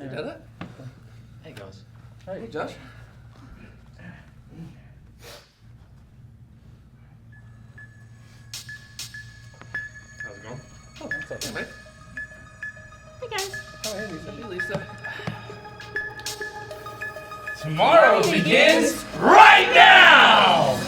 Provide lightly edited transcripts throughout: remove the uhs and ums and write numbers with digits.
You did it? Hey guys. Hey, Josh. How's it going? Oh, that's okay, mate. Hey guys. Oh, hey, Lisa. Hey, Lisa. Tomorrow begins right now!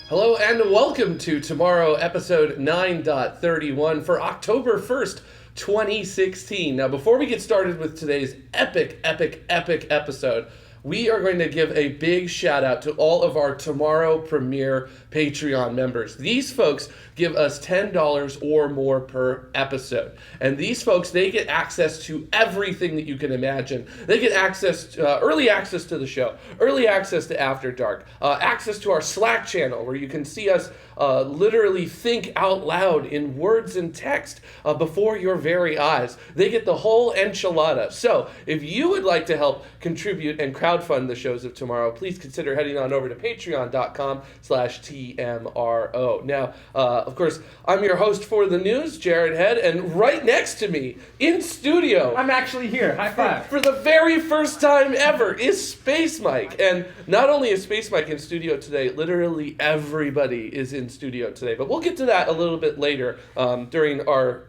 Hello and welcome to Tomorrow, episode 9.31 for October 1st, 2016. Now, before we get started with today's epic episode, we are going to give a big shout out to all of our Tomorrow Premiere Patreon members. These folks give us $10 or more per episode. And these folks, they get access to everything that you can imagine. They get access to, early access to the show, early access to After Dark, access to our Slack channel where you can see us literally think out loud in words and text before your very eyes. They get the whole enchilada. So if you would like to help contribute and crowdfund the shows of tomorrow, please consider heading on over to patreon.com/TMRO. Now, of course, I'm your host for the news, Jared Head, and right next to me in studio, I'm actually here. High five. for the very first time ever, is Space Mike. And not only is Space Mike in studio today, literally everybody is in studio today. But we'll get to that a little bit later during our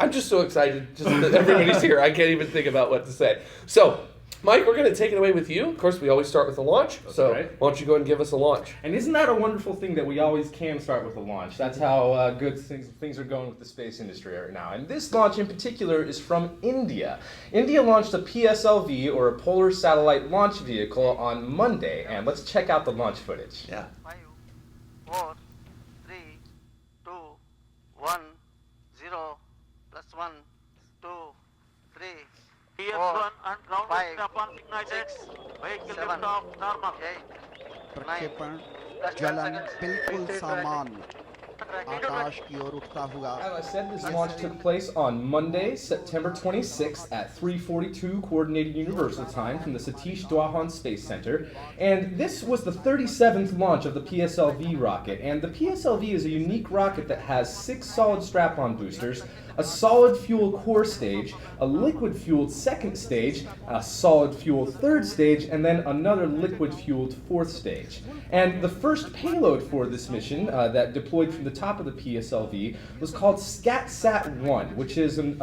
I'm just so excited just that everybody's here. I can't even think about what to say. So, Mike, we're going to take it away with you. Of course, we always start with a launch. That's so right. Why don't you go and give us a launch? And isn't that a wonderful thing that we always can start with a launch? That's how good things are going with the space industry right now. And this launch in particular is from India. India launched a PSLV, or a Polar Satellite Launch Vehicle, on Monday. And let's check out the launch footage. Yeah. 5, 4, 3, 2, 1, 0, +1, 2, 3, TS1 and ground 5, upon ignited. 6, Vehicle 7, liftoff normal. 8, 9, प्रक्षेपण जलन बिल्कुल सामान्य आकाश की ओर उठता हुआ As I said, this launch took place on Monday, September 26th at 3:42 Coordinated Universal Time from the Satish Dhawan Space Center. And this was the 37th launch of the PSLV rocket. And the PSLV is a unique rocket that has 6 solid strap-on boosters, a solid fuel core stage, a liquid-fueled second stage, a solid fuel third stage, and then another liquid-fueled fourth stage. And the first payload for this mission that deployed from the top of the PSLV was called ScatSat-1, which is an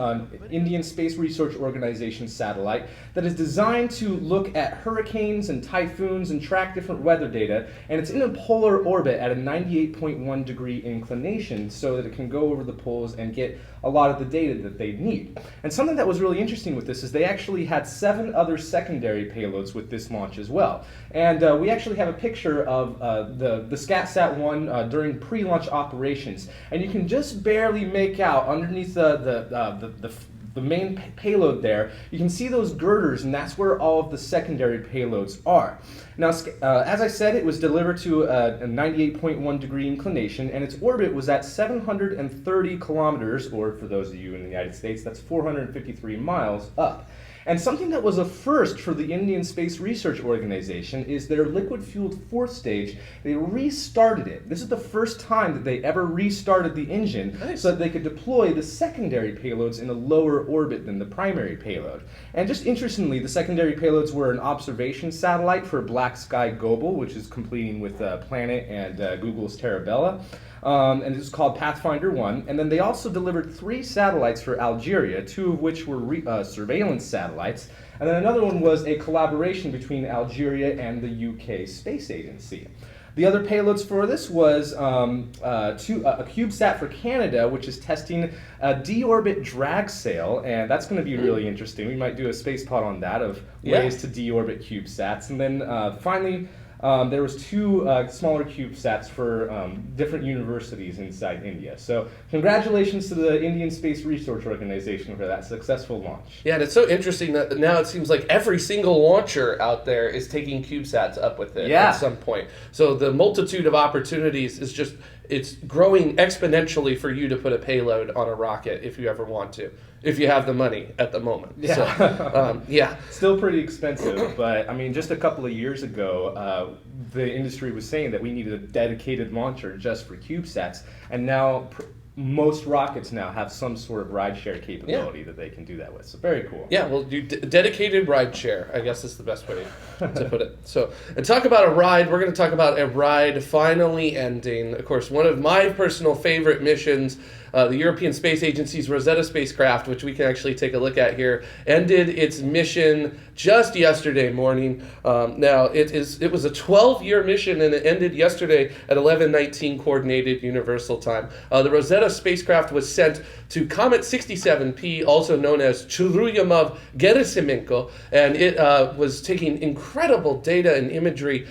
Indian Space Research Organization satellite that is designed to look at hurricanes and typhoons and track different weather data, and it's in a polar orbit at a 98.1 degree inclination so that it can go over the poles and get a lot of the data that they need. And something that was really interesting with this is they actually had 7 other secondary payloads with this launch as well. And we actually have a picture of the ScatSat-1 during pre-launch operations. And you can just barely make out underneath the main payload there, you can see those girders, and that's where all of the secondary payloads are. Now, as I said, it was delivered to a 98.1 degree inclination, and its orbit was at 730 kilometers, or for those of you in the United States, that's 453 miles up. And something that was a first for the Indian Space Research Organization is their liquid-fueled fourth stage. They restarted it. This is the first time that they ever restarted the engine so that they could deploy the secondary payloads in a lower orbit than the primary payload. And just interestingly, the secondary payloads were an observation satellite for Black Sky Global, which is completing with Planet and Google's Terabella. And it was called Pathfinder 1. And then they also delivered 3 satellites for Algeria, 2 of which were surveillance satellites. And then another one was a collaboration between Algeria and the UK Space Agency. The other payloads for this was a CubeSat for Canada, which is testing a deorbit drag sail, and that's going to be really interesting. We might do a space pod on that of ways to deorbit CubeSats. And then finally, there was two smaller CubeSats for different universities inside India. So congratulations to the Indian Space Research Organization for that successful launch. Yeah, and it's so interesting that now it seems like every single launcher out there is taking CubeSats up with it at some point. So the multitude of opportunities is just, it's growing exponentially for you to put a payload on a rocket if you ever want to, if you have the money at the moment. Yeah. So, yeah. Still pretty expensive, but I mean, just a couple of years ago, the industry was saying that we needed a dedicated launcher just for CubeSats, and now most rockets now have some sort of rideshare capability that they can do that with. So very cool. Yeah, well, dedicated ride share, I guess is the best way to put it. So, and talk about a ride, we're going to talk about a ride finally ending. Of course, one of my personal favorite missions, the European Space Agency's Rosetta spacecraft, which we can actually take a look at here, ended its mission just yesterday morning. Now, it was a 12-year mission, and it ended yesterday at 11:19 Coordinated Universal Time. The Rosetta spacecraft was sent to Comet 67P, also known as Churyumov-Gerasimenko, and it was taking incredible data and imagery,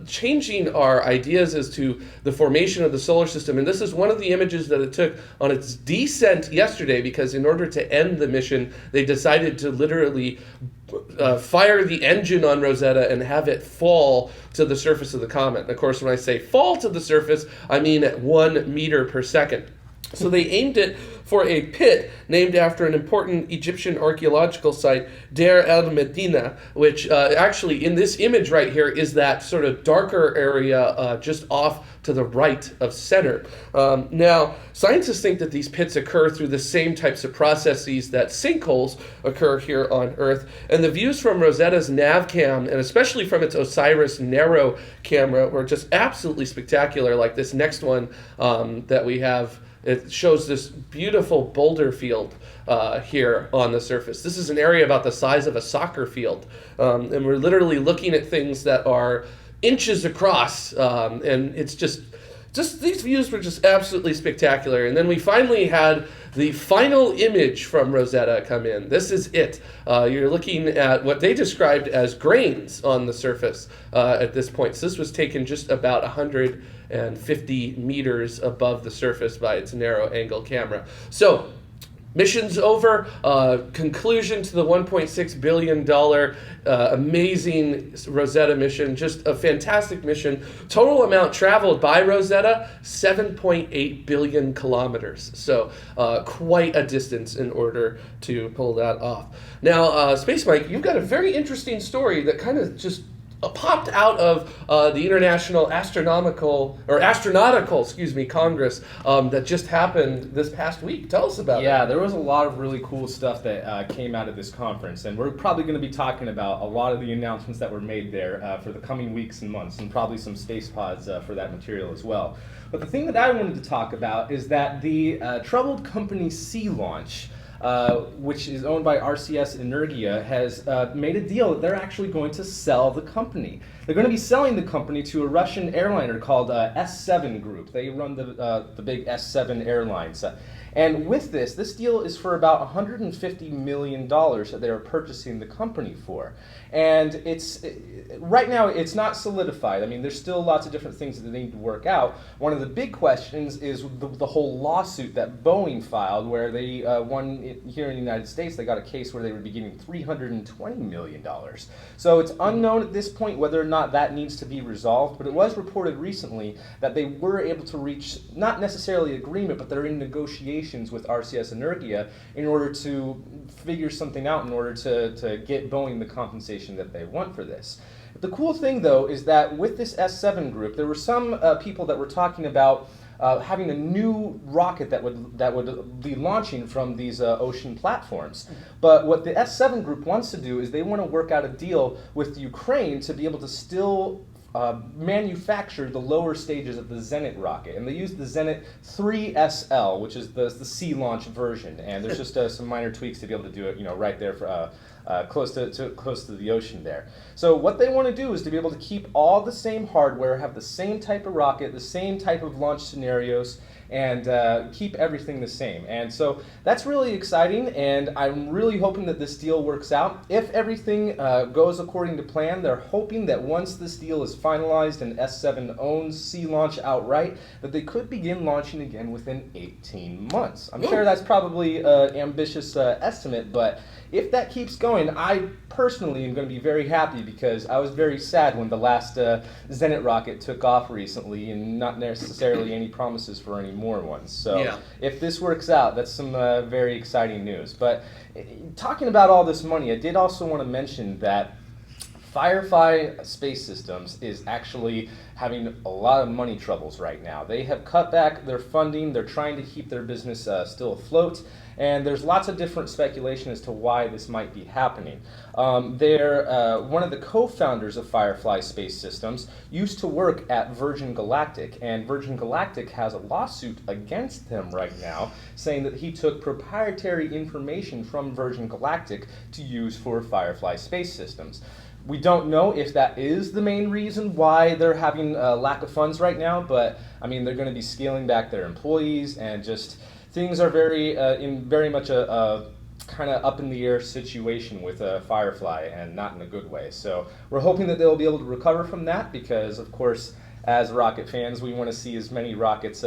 changing our ideas as to the formation of the solar system. And this is one of the images that it took on its descent yesterday, because in order to end the mission, they decided to literally fire the engine on Rosetta and have it fall to the surface of the comet. And of course, when I say fall to the surface, I mean at 1 meter per second. So they aimed it for a pit named after an important Egyptian archaeological site, Deir el-Medina, which actually in this image right here is that sort of darker area just off to the right of center. Now, scientists think that these pits occur through the same types of processes that sinkholes occur here on Earth. And the views from Rosetta's NavCam, and especially from its OSIRIS narrow camera, were just absolutely spectacular, like this next one that we have. It shows this beautiful boulder field here on the surface. This is an area about the size of a soccer field. And we're literally looking at things that are inches across. And it's just these views were just absolutely spectacular. And then we finally had the final image from Rosetta come in. This is it. You're looking at what they described as grains on the surface at this point. So this was taken just about 150 meters above the surface by its narrow angle camera. So, mission's over. Conclusion to the $1.6 billion amazing Rosetta mission. Just a fantastic mission. Total amount traveled by Rosetta, 7.8 billion kilometers. So quite a distance in order to pull that off. Now, Space Mike, you've got a very interesting story that kind of just popped out of the International Astronautical Congress that just happened this past week. Tell us about it. Yeah, there was a lot of really cool stuff that came out of this conference, and we're probably going to be talking about a lot of the announcements that were made there for the coming weeks and months, and probably some space pods for that material as well. But the thing that I wanted to talk about is that the troubled company SeaLaunch, which is owned by RCS Energia, has made a deal that they're actually going to sell the company. They're going to be selling the company to a Russian airliner called S7 Group. They run the big S7 airlines. And with this deal is for about $150 million that they're purchasing the company for. And right now it's not solidified. I mean, there's still lots of different things that they need to work out. One of the big questions is the whole lawsuit that Boeing filed, where they won here in the United States. They got a case where they would be getting $320 million. So it's unknown at this point whether or not that needs to be resolved, but it was reported recently that they were able to reach, not necessarily agreement, but they're in negotiations with RCS Energia in order to figure something out in order to get Boeing the compensation that they want for this. The cool thing, though, is that with this S7 group, there were some people that were talking about having a new rocket that would be launching from these ocean platforms. But what the S7 group wants to do is they want to work out a deal with Ukraine to be able to still manufacture the lower stages of the Zenit rocket, and they use the Zenit 3SL, which is the SeaLaunch version. And there's just some minor tweaks to be able to do it, right there for close to the ocean there. So what they want to do is to be able to keep all the same hardware, have the same type of rocket, the same type of launch scenarios, and keep everything the same. And so that's really exciting, and I'm really hoping that this deal works out. If everything goes according to plan, they're hoping that once this deal is finalized and S7 owns SeaLaunch outright, that they could begin launching again within 18 months. I'm sure that's probably an ambitious estimate, but if that keeps going, I personally am going to be very happy, because I was very sad when the last Zenit rocket took off recently and not necessarily any promises for any more ones. So if this works out, that's some very exciting news. But talking about all this money, I did also want to mention that Firefly Space Systems is actually having a lot of money troubles right now. They have cut back their funding. They're trying to keep their business still afloat. And there's lots of different speculation as to why this might be happening. They're one of the co-founders of Firefly Space Systems used to work at Virgin Galactic, and Virgin Galactic has a lawsuit against him right now, saying that he took proprietary information from Virgin Galactic to use for Firefly Space Systems. We don't know if that is the main reason why they're having a lack of funds right now, but I mean, they're going to be scaling back their employees, and just things are very much a kind of up in the air situation with Firefly, and not in a good way. So we're hoping that they'll be able to recover from that, because of course, as rocket fans, we want to see as many rockets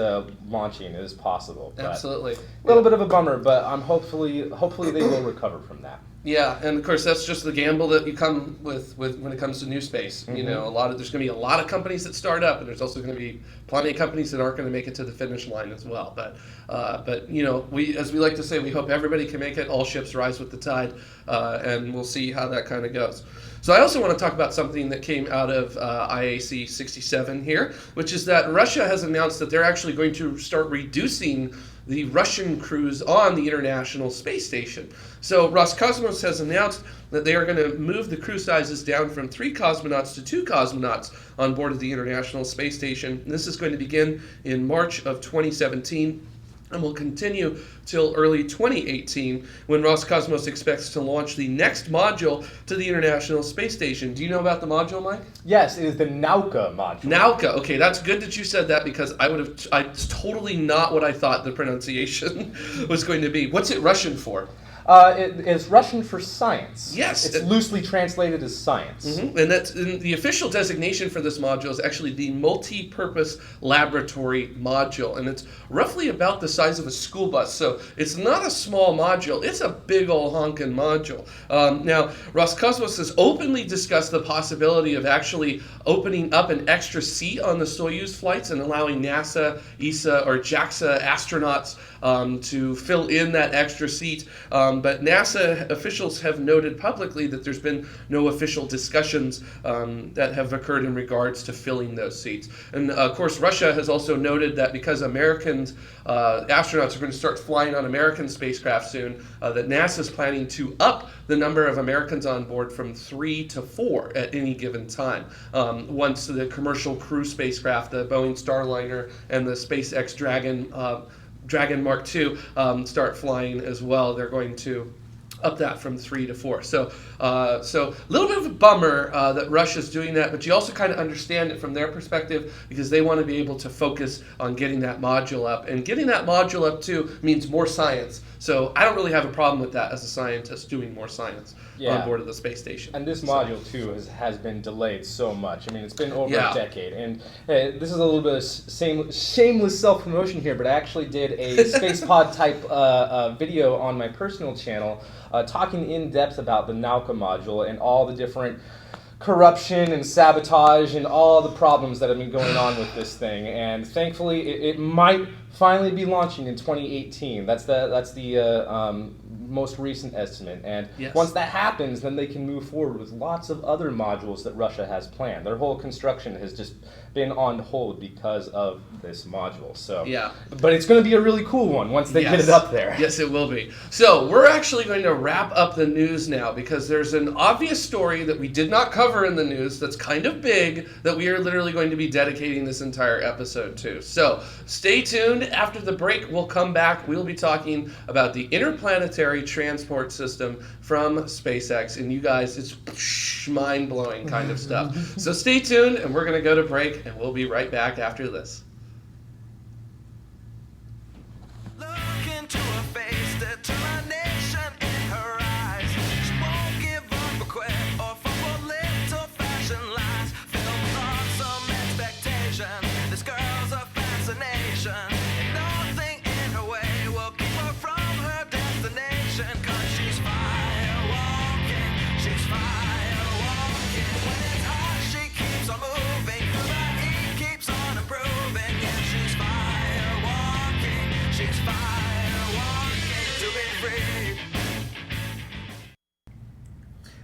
launching as possible. But Absolutely. A little bit of a bummer, but hopefully they will recover from that. Yeah, and of course that's just the gamble that you come with when it comes to new space. You know, there's going to be a lot of companies that start up, and there's also going to be plenty of companies that aren't going to make it to the finish line as well. But you know, as we like to say, we hope everybody can make it. All ships rise with the tide, and we'll see how that kind of goes. So I also want to talk about something that came out of IAC 67 here, which is that Russia has announced that they're actually going to start reducing the Russian crews on the International Space Station. So Roscosmos has announced that they are going to move the crew sizes down from 3 cosmonauts to 2 cosmonauts on board of the International Space Station. And this is going to begin in March of 2017 and will continue till early 2018, when Roscosmos expects to launch the next module to the International Space Station. Do you know about the module, Mike? Yes, it is the Nauka module. Nauka. Okay, that's good that you said that, because it's totally not what I thought the pronunciation was going to be. What's it Russian for? It is Russian for science. Yes. It's loosely translated as science. And the official designation for this module is actually the Multi-Purpose Laboratory Module, and it's roughly about the size of a school bus. So it's not a small module, it's a big old honkin' module. Now, Roscosmos has openly discussed the possibility of actually opening up an extra seat on the Soyuz flights and allowing NASA, ESA, or JAXA astronauts to fill in that extra seat. But NASA officials have noted publicly that there's been no official discussions that have occurred in regards to filling those seats. And of course, Russia has also noted that because American astronauts are going to start flying on American spacecraft soon, that NASA's planning to up the number of Americans on board from 3 to 4 at any given time. Once the commercial crew spacecraft, the Boeing Starliner and the SpaceX Dragon Mark II start flying as well, they're going to up that from 3 to 4. So a little bit of a bummer that Russia's doing that, but you also kind of understand it from their perspective, because they want to be able to focus on getting that module up. And getting that module up too means more science. So I don't really have a problem with that as a scientist, doing more science on board of the space station. And this module too has been delayed so much. I mean, it's been over a decade. And this is a little bit of shameless self-promotion here, but I actually did a SpacePod type video on my personal channel talking in depth about the Nauka module and all the different corruption and sabotage and all the problems that have been going on with this thing. And thankfully, it might finally be launching in 2018. That's the most recent estimate. And once that happens, then they can move forward with lots of other modules that Russia has planned. Their whole construction has just been on hold because of this module. So, but it's going to be a really cool one once they get it up there. Yes, it will be. So we're actually going to wrap up the news now, because there's an obvious story that we did not cover in the news that's kind of big that we are literally going to be dedicating this entire episode to. So stay tuned. After the break, we'll come back. We'll be talking about the Interplanetary Transport System from SpaceX. And you guys, it's mind-blowing kind of stuff. So stay tuned, and we're going to go to break, and we'll be right back after this.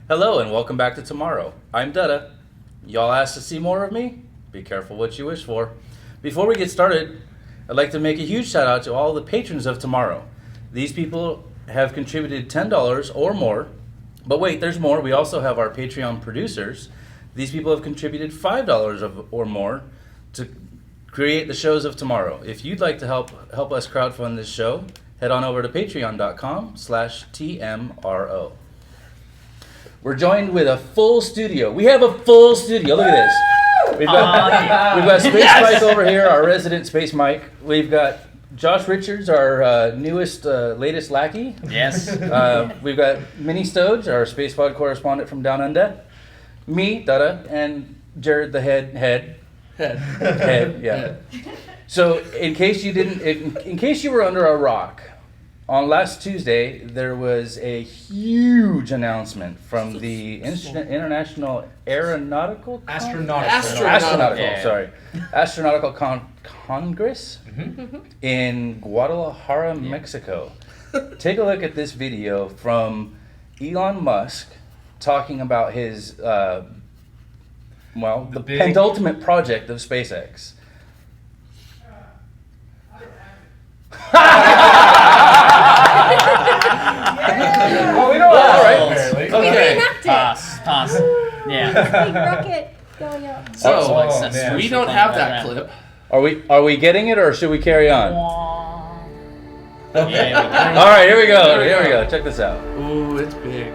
Hello and welcome back to Tomorrow. I'm Dutta. Y'all asked to see more of me? Be careful what you wish for. Before we get started, I'd like to make a huge shout out to all the patrons of Tomorrow. These people have contributed $10 or more. But wait, there's more. We also have our Patreon producers. These people have contributed $5 or more to create the shows of tomorrow. If you'd like to help us crowdfund this show, head on over to patreon.com/TMRO. We're joined with a full studio. We have a full studio. Look at this. We've got Space Mike over here, our resident Space Mike. We've got Josh Richards, our newest, latest lackey. Yes. We've got Minnie Stoge, our Space Pod correspondent from Down Under. Me, Dutta, and Jared the head. Yeah. So, in case you were under a rock, on last Tuesday there was a huge announcement from the International Astronautical Congress in Guadalajara, Mexico. Take a look at this video from Elon Musk talking about his the penultimate project of SpaceX. Well, we don't all right. Okay. Toss. Yeah. Big rocket going up. So man. we don't have that clip. Are we getting it, or should we carry on? Yeah, All right, here we go. Check this out. Ooh, it's big.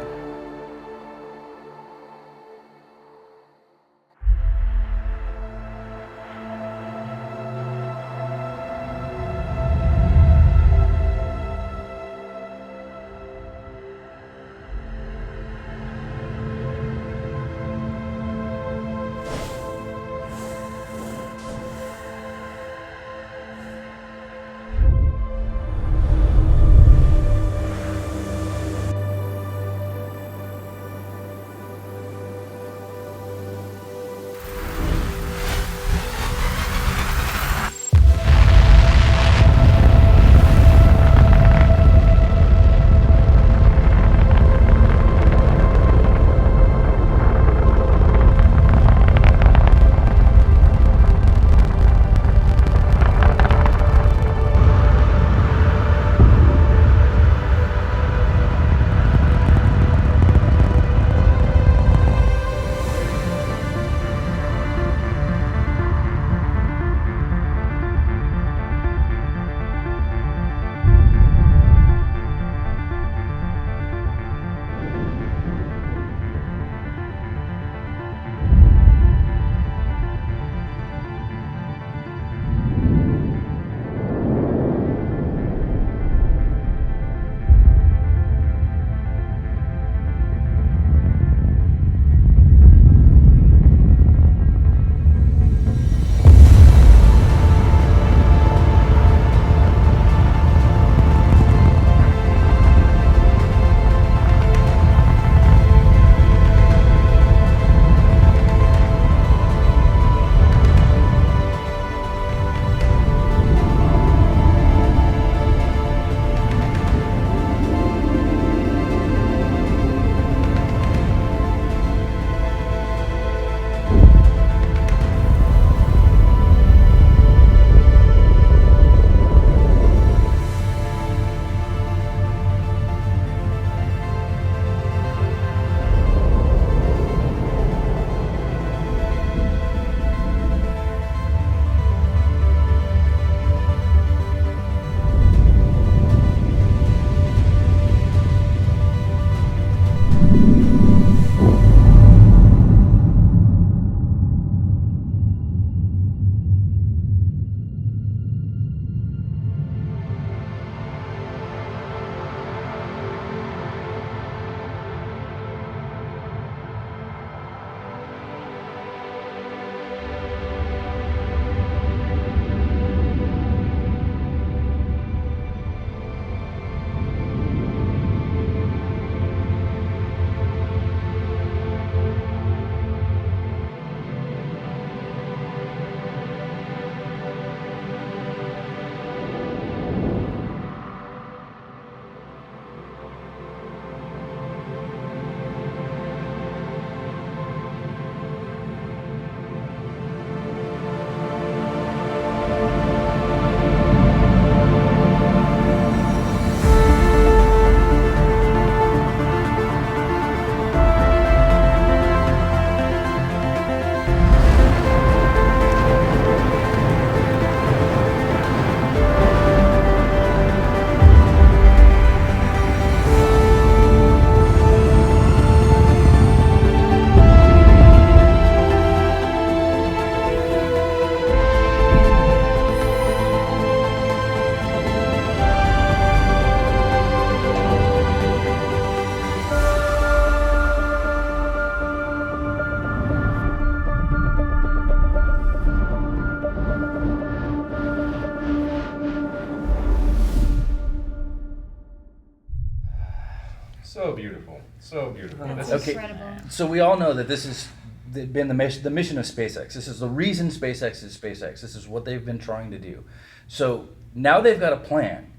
So beautiful. So beautiful. That's This is- incredible. So we all know that this has been the mission of SpaceX. This is the reason SpaceX is SpaceX. This is what they've been trying to do. So now they've got a plan.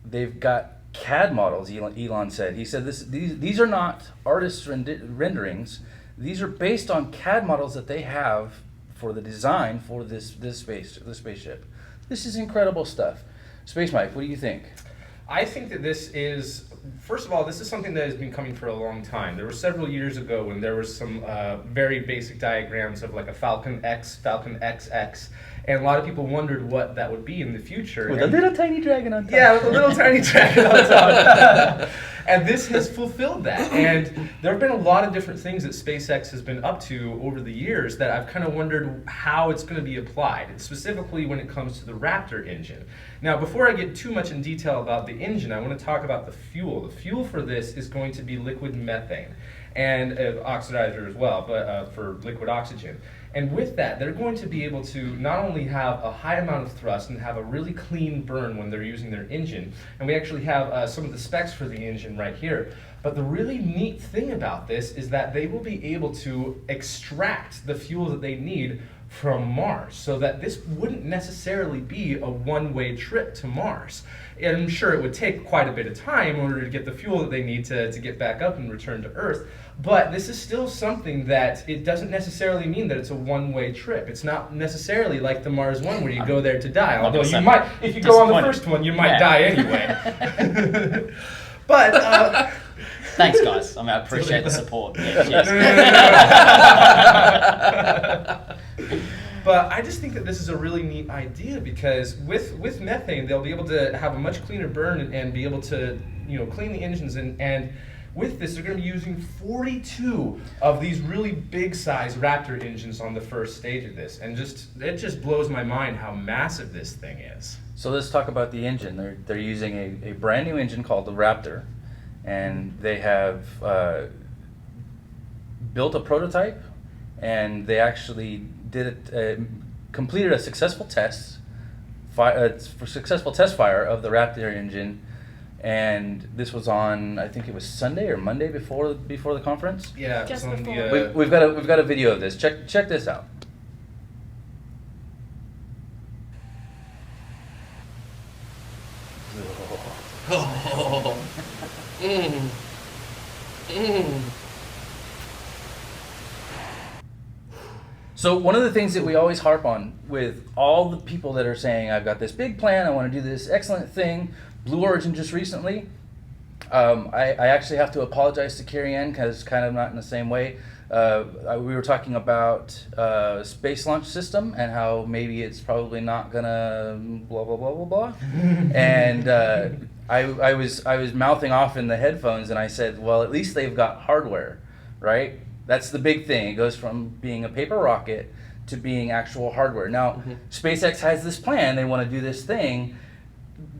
They've got CAD models. Elon said. He said these are not artists' renderings. These are based on CAD models that they have for the design for this spaceship. This is incredible stuff. Space Mike, what do you think? I think that this is, first of all, this is something that has been coming for a long time. There were several years ago when there were some very basic diagrams of like a Falcon X, Falcon XX, and a lot of people wondered what that would be in the future. With a little tiny dragon on top. Yeah, with a little tiny dragon on top. And this has fulfilled that. And there have been a lot of different things that SpaceX has been up to over the years that I've kind of wondered how it's going to be applied, and specifically when it comes to the Raptor engine. Now, before I get too much in detail about the engine, I want to talk about the fuel. The fuel for this is going to be liquid methane and oxidizer as well, but for liquid oxygen. And with that, they're going to be able to not only have a high amount of thrust and have a really clean burn when they're using their engine, and we actually have some of the specs for the engine right here, but the really neat thing about this is that they will be able to extract the fuel that they need from Mars, so that this wouldn't necessarily be a one-way trip to Mars. And I'm sure it would take quite a bit of time in order to get the fuel that they need to get back up and return to Earth. But this is still something that it doesn't necessarily mean that it's a one-way trip. It's not necessarily like the Mars one where you go there to die. Although you might, if you go on the first one, you might die anyway. But Thanks, guys. I mean, I appreciate the support. Yeah, cheers. But I just think that this is a really neat idea because with methane, they'll be able to have a much cleaner burn and be able to clean the engines and with this, they're going to be using 42 of these really big size Raptor engines on the first stage of this, and it just blows my mind how massive this thing is. So let's talk about the engine. They're using a brand new engine called the Raptor, and they have built a prototype, and they actually completed a successful test fire of the Raptor engine. And this was on, I think it was Sunday or Monday before the conference. Yeah, Just on before. the, We've got a video of this. Check this out. So one of the things that we always harp on with all the people that are saying, I've got this big plan, I want to do this excellent thing. Blue Origin just recently, I actually have to apologize to Carrie Ann because kind of not in the same way. We were talking about space launch system and how maybe it's probably not gonna blah blah blah blah blah. And I was mouthing off in the headphones and I said, well, at least they've got hardware, right? That's the big thing. It goes from being a paper rocket to being actual hardware. Now, SpaceX has this plan. They want to do this thing.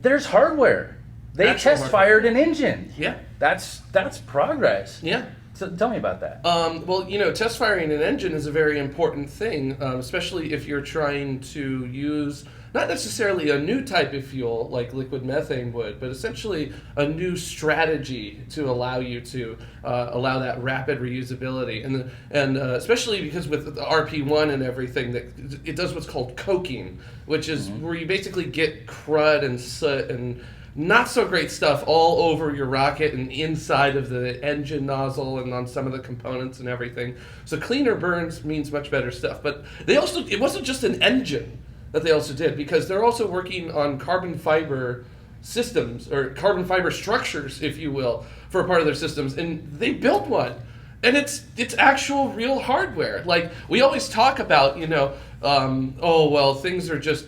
There's hardware. They Actual test hardware. fired an engine. Yeah. That's progress. Yeah. So tell me about that. Well, test firing an engine is a very important thing, especially if you're trying to use not necessarily a new type of fuel like liquid methane would, but essentially a new strategy to allow you to allow that rapid reusability, and especially because with the RP1 and everything, that it does what's called coking, which is where you basically get crud and soot and not so great stuff all over your rocket and inside of the engine nozzle and on some of the components and everything. So cleaner burns means much better stuff. But it wasn't just an engine that they also did, because they're also working on carbon fiber systems, or carbon fiber structures, if you will, for a part of their systems. And they built one. And it's actual real hardware. Like, we always talk about, things are just,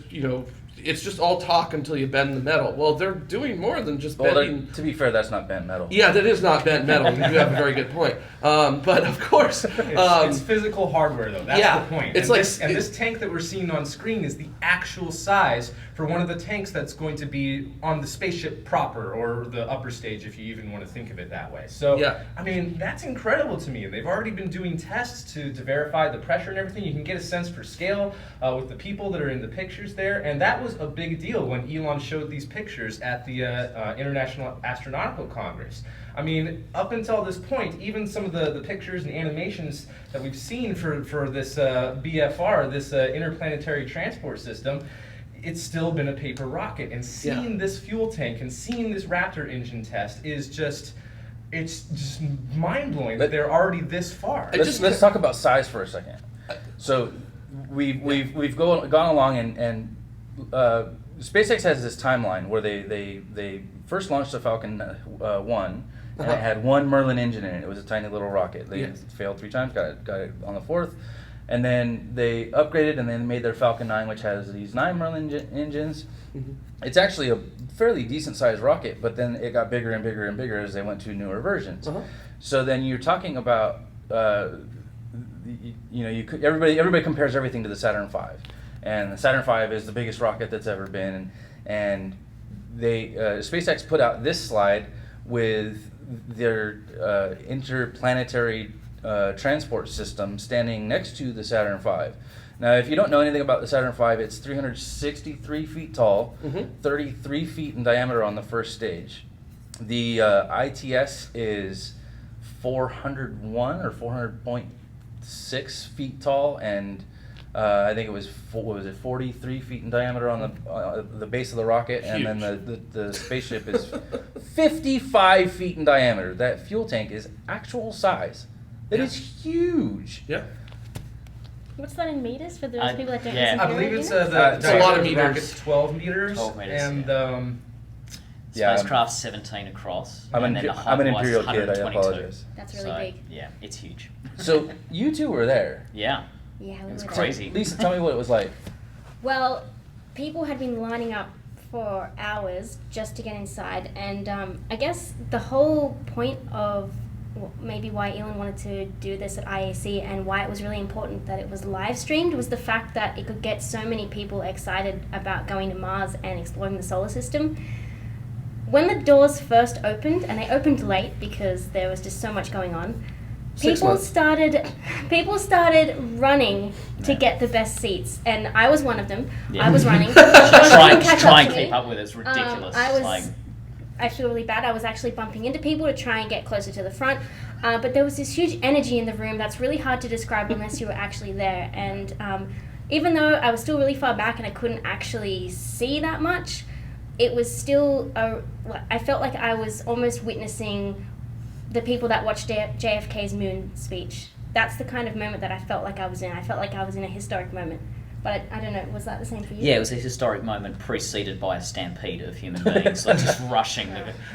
it's just all talk until you bend the metal. Well, they're doing more than just bending. To be fair, that's not bent metal. Yeah, that is not bent metal. You do have a very good point. But of course, it's physical hardware, though. That's the point. It's this tank that we're seeing on screen is the actual size for one of the tanks that's going to be on the spaceship proper, or the upper stage, if you even want to think of it that way. So, I mean, that's incredible to me. And they've already been doing tests to verify the pressure and everything. You can get a sense for scale with the people that are in the pictures there, and that that was a big deal when Elon showed these pictures at the International Astronautical Congress. I mean, up until this point, even some of the pictures and animations that we've seen for this BFR, this Interplanetary Transport System, it's still been a paper rocket. And seeing this fuel tank and seeing this Raptor engine test is just, it's just mind-blowing that they're already this far. Let's talk about size for a second. So we've gone along and SpaceX has this timeline where they first launched the Falcon 1. And it had one Merlin engine in it. It was a tiny little rocket. They failed 3 times, got it on the 4th. And then they upgraded and then made their Falcon 9, which has these 9 Merlin engines. Mm-hmm. It's actually a fairly decent sized rocket, but then it got bigger and bigger and bigger as they went to newer versions. So then you're talking about, everybody compares everything to the Saturn V. And the Saturn V is the biggest rocket that's ever been. And SpaceX put out this slide with their interplanetary transport system standing next to the Saturn V. Now, if you don't know anything about the Saturn V, it's 363 feet tall, 33 feet in diameter on the first stage. The ITS is 401 or 400.6 feet tall, and I think it was 43 feet in diameter on the base of the rocket. Huge. And then the spaceship is 55 feet in diameter. That fuel tank is actual size. It is huge. Yeah. What's that in meters for those people that don't yeah. listen I to believe it, it's you know? the a lot of diameter meters. rocket's 12 meters. 12 meters, and spacecraft 17 across. I'm and an then the height Imperial was kid, I 122. apologize. That's really So, big. Yeah, it's huge. So you two were there. Yeah, Yeah, it was were there. crazy. Lisa, tell me what it was like. Well, people had been lining up for hours just to get inside, and I guess the whole point of maybe why Elon wanted to do this at IAC and why it was really important that it was live streamed was the fact that it could get so many people excited about going to Mars and exploring the solar system. When the doors first opened, and they opened late because there was just so much going on, people started running to get the best seats, and I was one of them. Yeah. I was running. try and keep up with it. It's ridiculous. I feel really bad. I was actually bumping into people to try and get closer to the front, but there was this huge energy in the room that's really hard to describe unless you were actually there. And even though I was still really far back and I couldn't actually see that much, it was still I felt like I was almost witnessing the people that watched JFK's moon speech. That's the kind of moment that I felt like I was in. I felt like I was in a historic moment. But I don't know, was that the same for you? Yeah, it was a historic moment preceded by a stampede of human beings, like just rushing.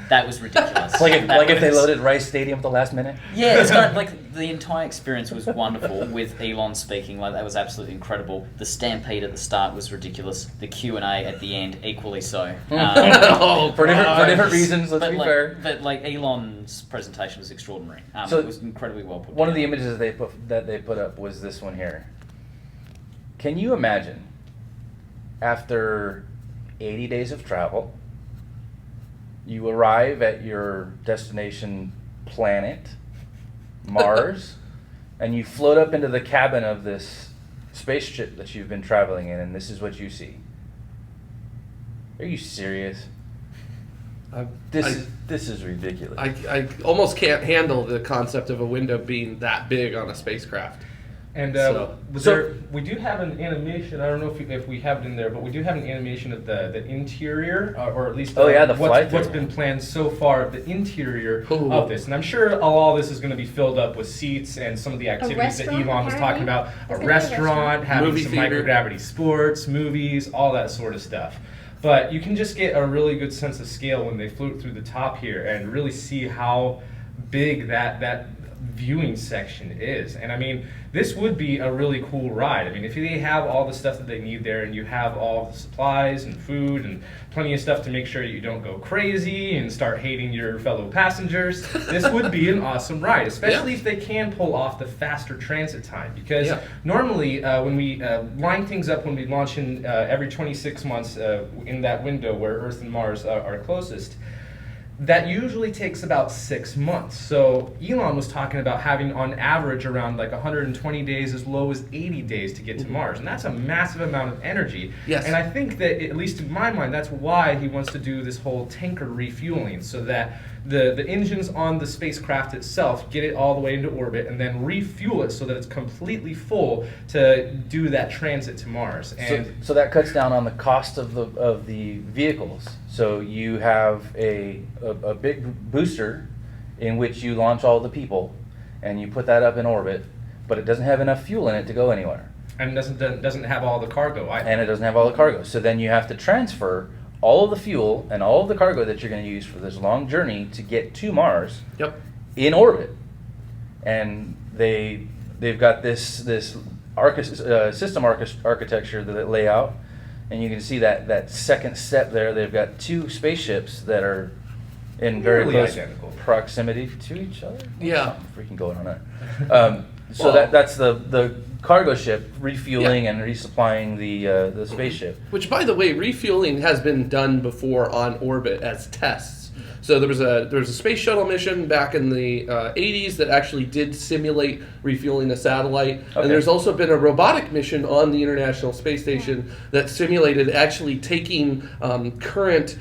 That was ridiculous. Like if they loaded Rice Stadium at the last minute? Yeah, it's kind of like the entire experience was wonderful with Elon speaking. Like that was absolutely incredible. The stampede at the start was ridiculous. The Q&A at the end equally so. For different reasons. Let's be fair. But like Elon's presentation was extraordinary. So it was incredibly well put. One of the images that they put up was this one here. Can you imagine, after 80 days of travel, you arrive at your destination planet, Mars, and you float up into the cabin of this spaceship that you've been traveling in, and this is what you see? Are you serious? This is ridiculous. I almost can't handle the concept of a window being that big on a spacecraft. And we do have an animation. I don't know if we have it in there, but we do have an animation of the interior, or at least what's been planned so far of the interior of this. And I'm sure all this is going to be filled up with seats and some of the activities that Elon was talking about. A restaurant, having movie some theater, microgravity sports, movies, all that sort of stuff. But you can just get a really good sense of scale when they float through the top here and really see how big that viewing section is. And I mean, this would be a really cool ride. I mean, if they have all the stuff that they need there and you have all the supplies and food and plenty of stuff to make sure you don't go crazy and start hating your fellow passengers, this would be an awesome ride, especially if they can pull off the faster transit time. Because normally when we line things up, when we launch in every 26 months in that window where Earth and Mars are closest, that usually takes about 6 months. So Elon was talking about having on average around like 120 days as low as 80 days to get to Mars. And that's a massive amount of energy. Yes. And I think that, at least in my mind, that's why he wants to do this whole tanker refueling, so that the engines on the spacecraft itself get it all the way into orbit and then refuel it so that it's completely full to do that transit to Mars. And So that cuts down on the cost of the vehicles. So you have a big booster in which you launch all the people, and you put that up in orbit, but it doesn't have enough fuel in it to go anywhere. and doesn't have all the cargo either. And it doesn't have all the cargo. So then you have to transfer all of the fuel and all of the cargo that you're going to use for this long journey to get to Mars Yep. in orbit. And they've got this system architecture that they lay out, and you can see that second step there. They've got two spaceships that are in very Nearly close identical. proximity to each other. Yeah. Something freaking going on there. So Well- that's the cargo ship refueling and resupplying the spaceship. Which, by the way, refueling has been done before on orbit as tests. So there was a space shuttle mission back in the 80s that actually did simulate refueling a satellite, Okay. and there's also been a robotic mission on the International Space Station that simulated actually taking current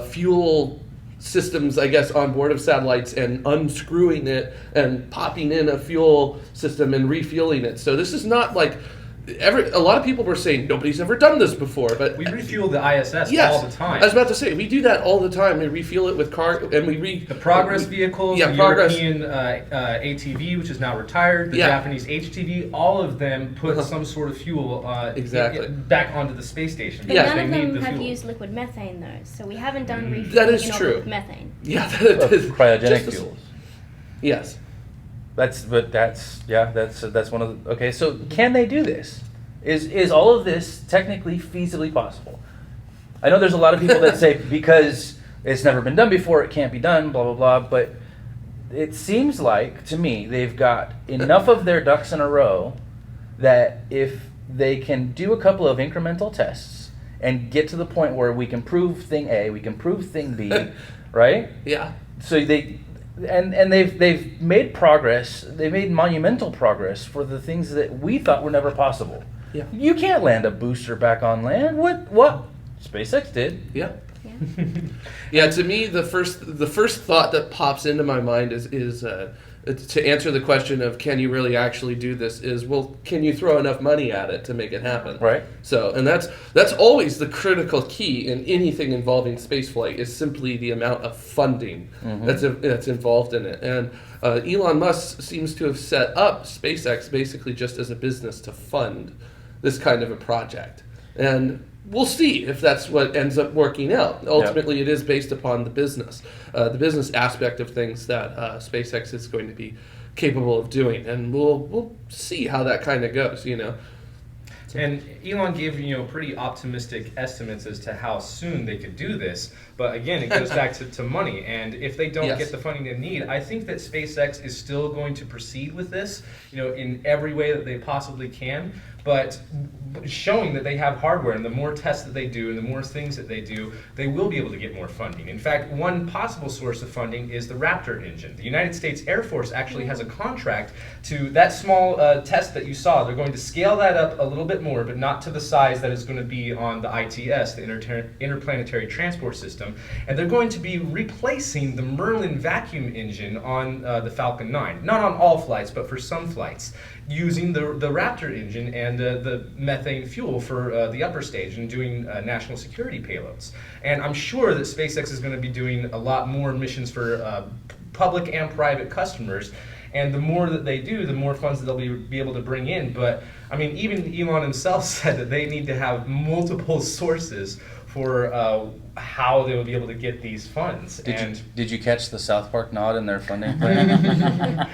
fuel systems, I guess, on board of satellites and unscrewing it and popping in a fuel system and refueling it. So this is not like a lot of people were saying nobody's ever done this before, but We refuel the ISS yes, all the time. I was about to say we do that all the time. We refuel it with cargo, and The Progress vehicles, Yeah, the Progress. European ATV, which is now retired, the Yeah. Japanese HTV, all of them put some sort of fuel Exactly. back onto the space station. But Yeah. because none of they need them the have fuel. used liquid methane though, so we haven't done refueling That is in orbit true. with methane. Yeah, Cryogenic just- fuels. Yes. That's one of the, okay. So can they do this? Is all of this technically feasibly possible? I know there's a lot of people that say because it's never been done before, it can't be done, blah blah blah. But it seems like to me they've got enough of their ducks in a row that if they can do a couple of incremental tests and get to the point where we can prove thing A, we can prove thing B, right? Yeah. So they've made progress. They've made monumental progress for the things that we thought were never possible. Yeah. You can't land a booster back on land. What? SpaceX did. Yeah. Yeah. Yeah. To me, the first thought that pops into my mind is to answer the question of can you really actually do this is, well, can you throw enough money at it to make it happen? Right. So, and that's always the critical key in anything involving spaceflight is simply the amount of funding that's involved in it. And Elon Musk seems to have set up SpaceX basically just as a business to fund this kind of a project. And we'll see if that's what ends up working out. Ultimately, it is based upon the business aspect of things that SpaceX is going to be capable of doing, and we'll see how that kind of goes. And Elon gave pretty optimistic estimates as to how soon they could do this. But again, it goes back to money. And if they don't Yes. get the funding they need, I think that SpaceX is still going to proceed with this, in every way that they possibly can. But showing that they have hardware, and the more tests that they do and the more things that they do, they will be able to get more funding. In fact, one possible source of funding is the Raptor engine. The United States Air Force actually has a contract to that small test that you saw. They're going to scale that up a little bit more, but not to the size that is going to be on the ITS, the Interplanetary Transport System. And they're going to be replacing the Merlin vacuum engine on the Falcon 9. Not on all flights, but for some flights, using the Raptor engine and the methane fuel for the upper stage and doing national security payloads. And I'm sure that SpaceX is going to be doing a lot more missions for public and private customers. And the more that they do, the more funds that they'll be able to bring in. But I mean, even Elon himself said that they need to have multiple sources for how they will be able to get these funds. Did you catch the South Park nod in their funding plan?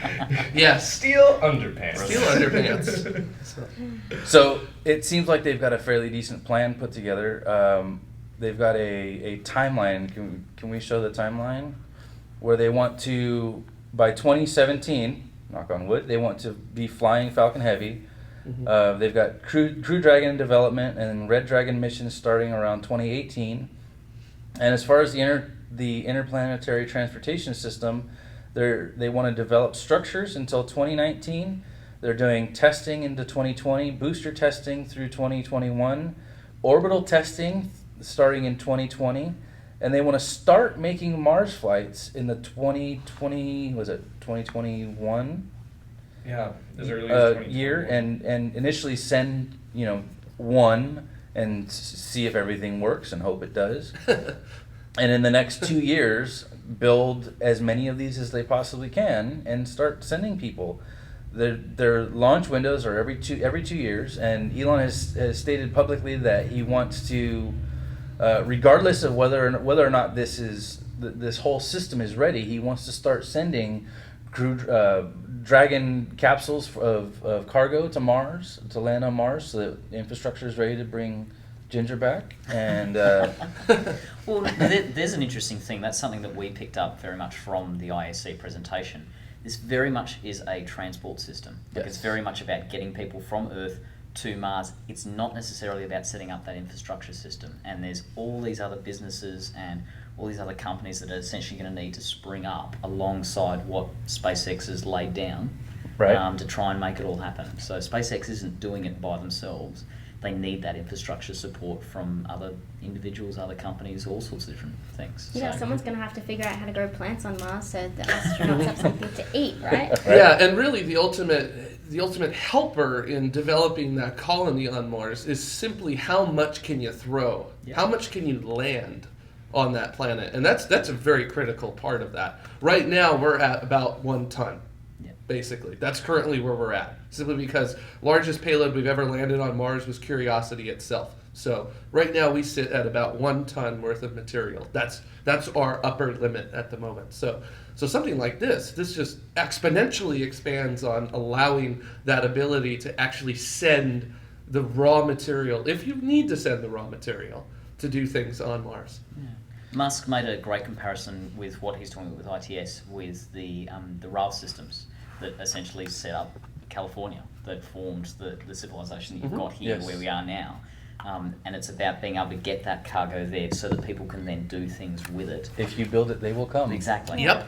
Yes. Steel underpants. Steel underpants. So it seems like they've got a fairly decent plan put together. They've got a timeline. Can we show the timeline? Where they want to, by 2017, knock on wood, they want to be flying Falcon Heavy. They've got Crew Dragon development and Red Dragon missions starting around 2018. And as far as the the Interplanetary Transportation System. They want to develop structures until 2019. They're doing testing into 2020, booster testing through 2021, orbital testing starting in 2020, and they want to start making Mars flights in the 2021 Yeah, as early as 2021. year, and initially send one and see if everything works and hope it does. And in the next 2 years, build as many of these as they possibly can and start sending people. Their launch windows are every 2 years, and Elon has stated publicly that he wants to, regardless of whether or not this whole system is ready, he wants to start sending Dragon capsules of cargo to Mars, to land on Mars, so that the infrastructure is ready to bring Ginger back. And well, there's an interesting thing. That's something that we picked up very much from the ISC presentation. This very much is a transport system. Like, Yes. it's very much about getting people from Earth to Mars. It's not necessarily about setting up that infrastructure system. And there's all these other businesses and all these other companies that are essentially going to need to spring up alongside what SpaceX has laid down, Right. to try and make it all happen. So SpaceX isn't doing it by themselves. They need that infrastructure support from other individuals, other companies, all sorts of different things. Yeah, So- someone's going to have to figure out how to grow plants on Mars so the astronauts have something to eat, right? Yeah, and really the ultimate helper in developing that colony on Mars is simply how much can you throw? Yeah. How much can you land on that planet? And that's a very critical part of that. Right now we're at about 1 ton. Yeah. Basically. That's currently where we're at. Simply because largest payload we've ever landed on Mars was Curiosity itself. So right now we sit at about 1 ton worth of material. That's our upper limit at the moment. So something like this just exponentially expands on allowing that ability to actually send the raw material, if you need to send the raw material, to do things on Mars. Musk made a great comparison with what he's doing with ITS, with the rail systems that essentially set up California, that formed the civilization that you've got here, Yes. where we are now. And it's about being able to get that cargo there so that people can then do things with it. If you build it, they will come. Exactly. Yep.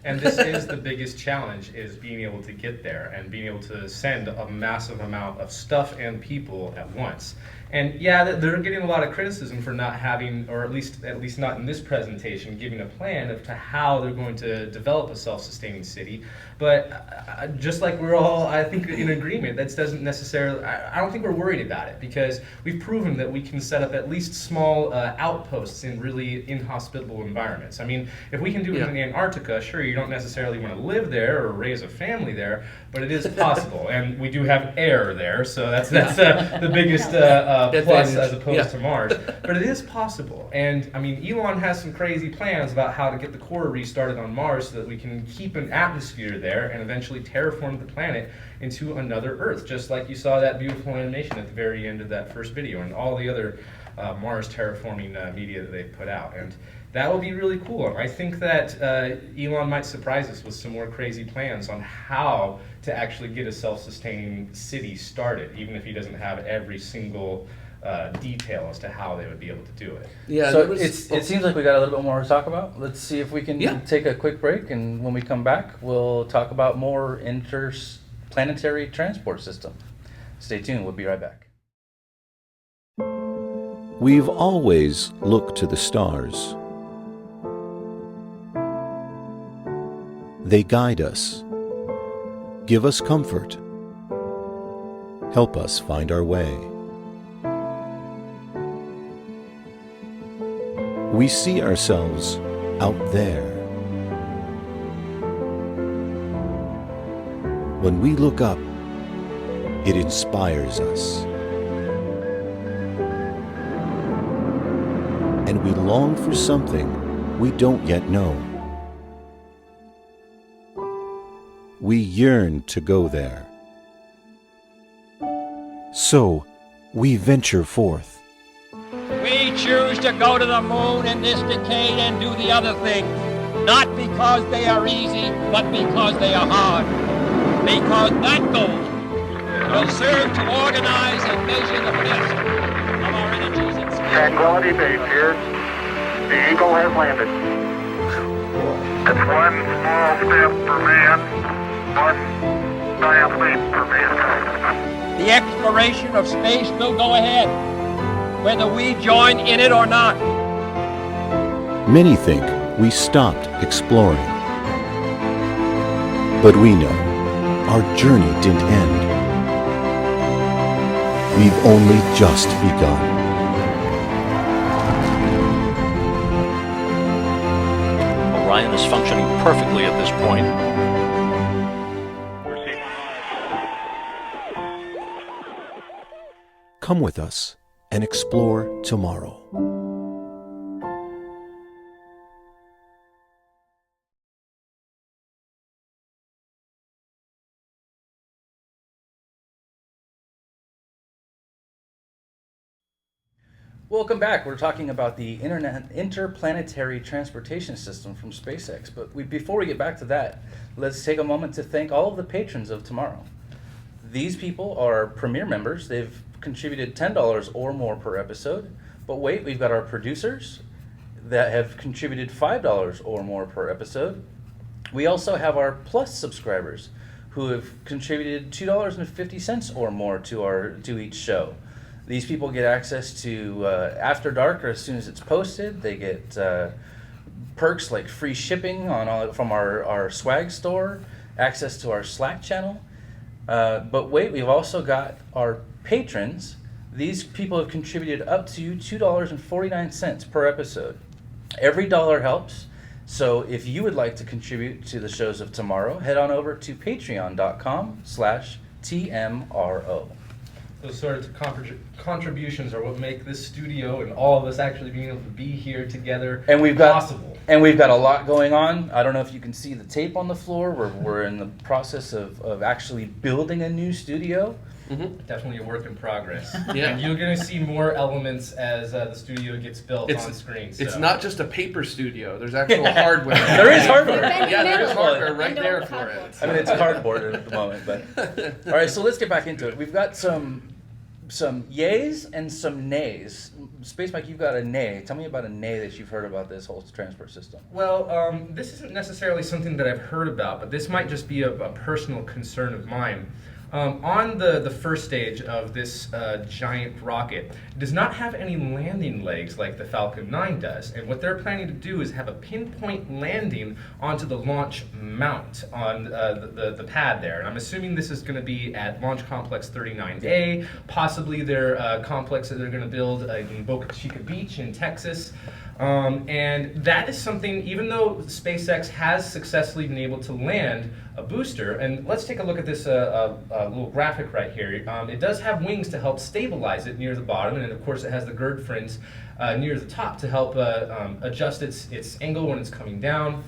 And this is the biggest challenge, is being able to get there and being able to send a massive amount of stuff and people at once. And yeah, they're getting a lot of criticism for not having, or at least not in this presentation, giving a plan of to how they're going to develop a self-sustaining city. But just like we're all, I think, in agreement, that doesn't necessarily, I don't think we're worried about it, because we've proven that we can set up at least small outposts in really inhospitable environments. I mean, if we can do it in Antarctica, sure, you don't necessarily want to live there or raise a family there, but it is possible. And we do have air there, so that's the biggest plus Advantage. as opposed to Mars. But it is possible. And I mean, Elon has some crazy plans about how to get the core restarted on Mars so that we can keep an atmosphere there and eventually terraform the planet into another Earth, just like you saw that beautiful animation at the very end of that first video and all the other Mars terraforming media that they've put out. And that will be really cool. And I think that Elon might surprise us with some more crazy plans on how to actually get a self-sustaining city started, even if he doesn't have every single detail as to how they would be able to do it. Yeah. So there was- it seems like we got a little bit more to talk about. Let's see if we can take a quick break, and when we come back, we'll talk about more interplanetary transport system. Stay tuned. We'll be right back. We've always looked to the stars. They guide us, give us comfort, help us find our way. We see ourselves out there. When we look up, it inspires us. And we long for something we don't yet know. We yearn to go there. So, we venture forth. We choose to go to the moon in this decade and do the other things, not because they are easy, but because they are hard. Because that goal will serve to organize and measure the best of our energies and skills. Tranquility Base here. The Eagle has landed. It's one small step for man, one giant leap for mankind. The exploration of space will go ahead, whether we join in it or not. Many think we stopped exploring. But we know our journey didn't end. We've only just begun. Orion is functioning perfectly at this point. Come with us and explore tomorrow. Welcome back. We're talking about the Interplanetary Transportation System from SpaceX. But before we get back to that, let's take a moment to thank all of the patrons of tomorrow. These people are premier members. They've contributed $10 or more per episode. But wait, we've got our producers that have contributed $5 or more per episode. We also have our Plus subscribers who have contributed $2.50 or more to each show. These people get access to After Dark, or as soon as it's posted. They get perks like free shipping from our swag store, access to our Slack channel. But wait, we've also got our patrons. These people have contributed up to $2.49 per episode. Every dollar helps. So if you would like to contribute to the shows of tomorrow, head on over to patreon.com/TMRO. Those sort of contributions are what make this studio and all of us actually being able to be here together possible. And we've got a lot going on. I don't know if you can see the tape on the floor. We're in the process of actually building a new studio. Mm-hmm. Definitely a work in progress. Yeah. And you're going to see more elements as the studio gets built on screen. So. It's not just a paper studio. There's actual hardware. There is hardware. Yeah, there is hardware right there for it. I mean, it's cardboard at the moment. But all right, so let's get back into it. We've got some yays and some nays. Space Mike, you've got a nay. Tell me about a nay that you've heard about this whole transport system. Well, this isn't necessarily something that I've heard about, but this might just be a personal concern of mine. On the first stage of this giant rocket, it does not have any landing legs like the Falcon 9 does. And what they're planning to do is have a pinpoint landing onto the launch mount on the pad there. And I'm assuming this is going to be at Launch Complex 39A, possibly their complex that they're going to build in Boca Chica Beach in Texas. And that is something, even though SpaceX has successfully been able to land a booster, and let's take a look at this little graphic right here. It does have wings to help stabilize it near the bottom, and of course it has the gird fins near the top to help adjust its angle when it's coming down.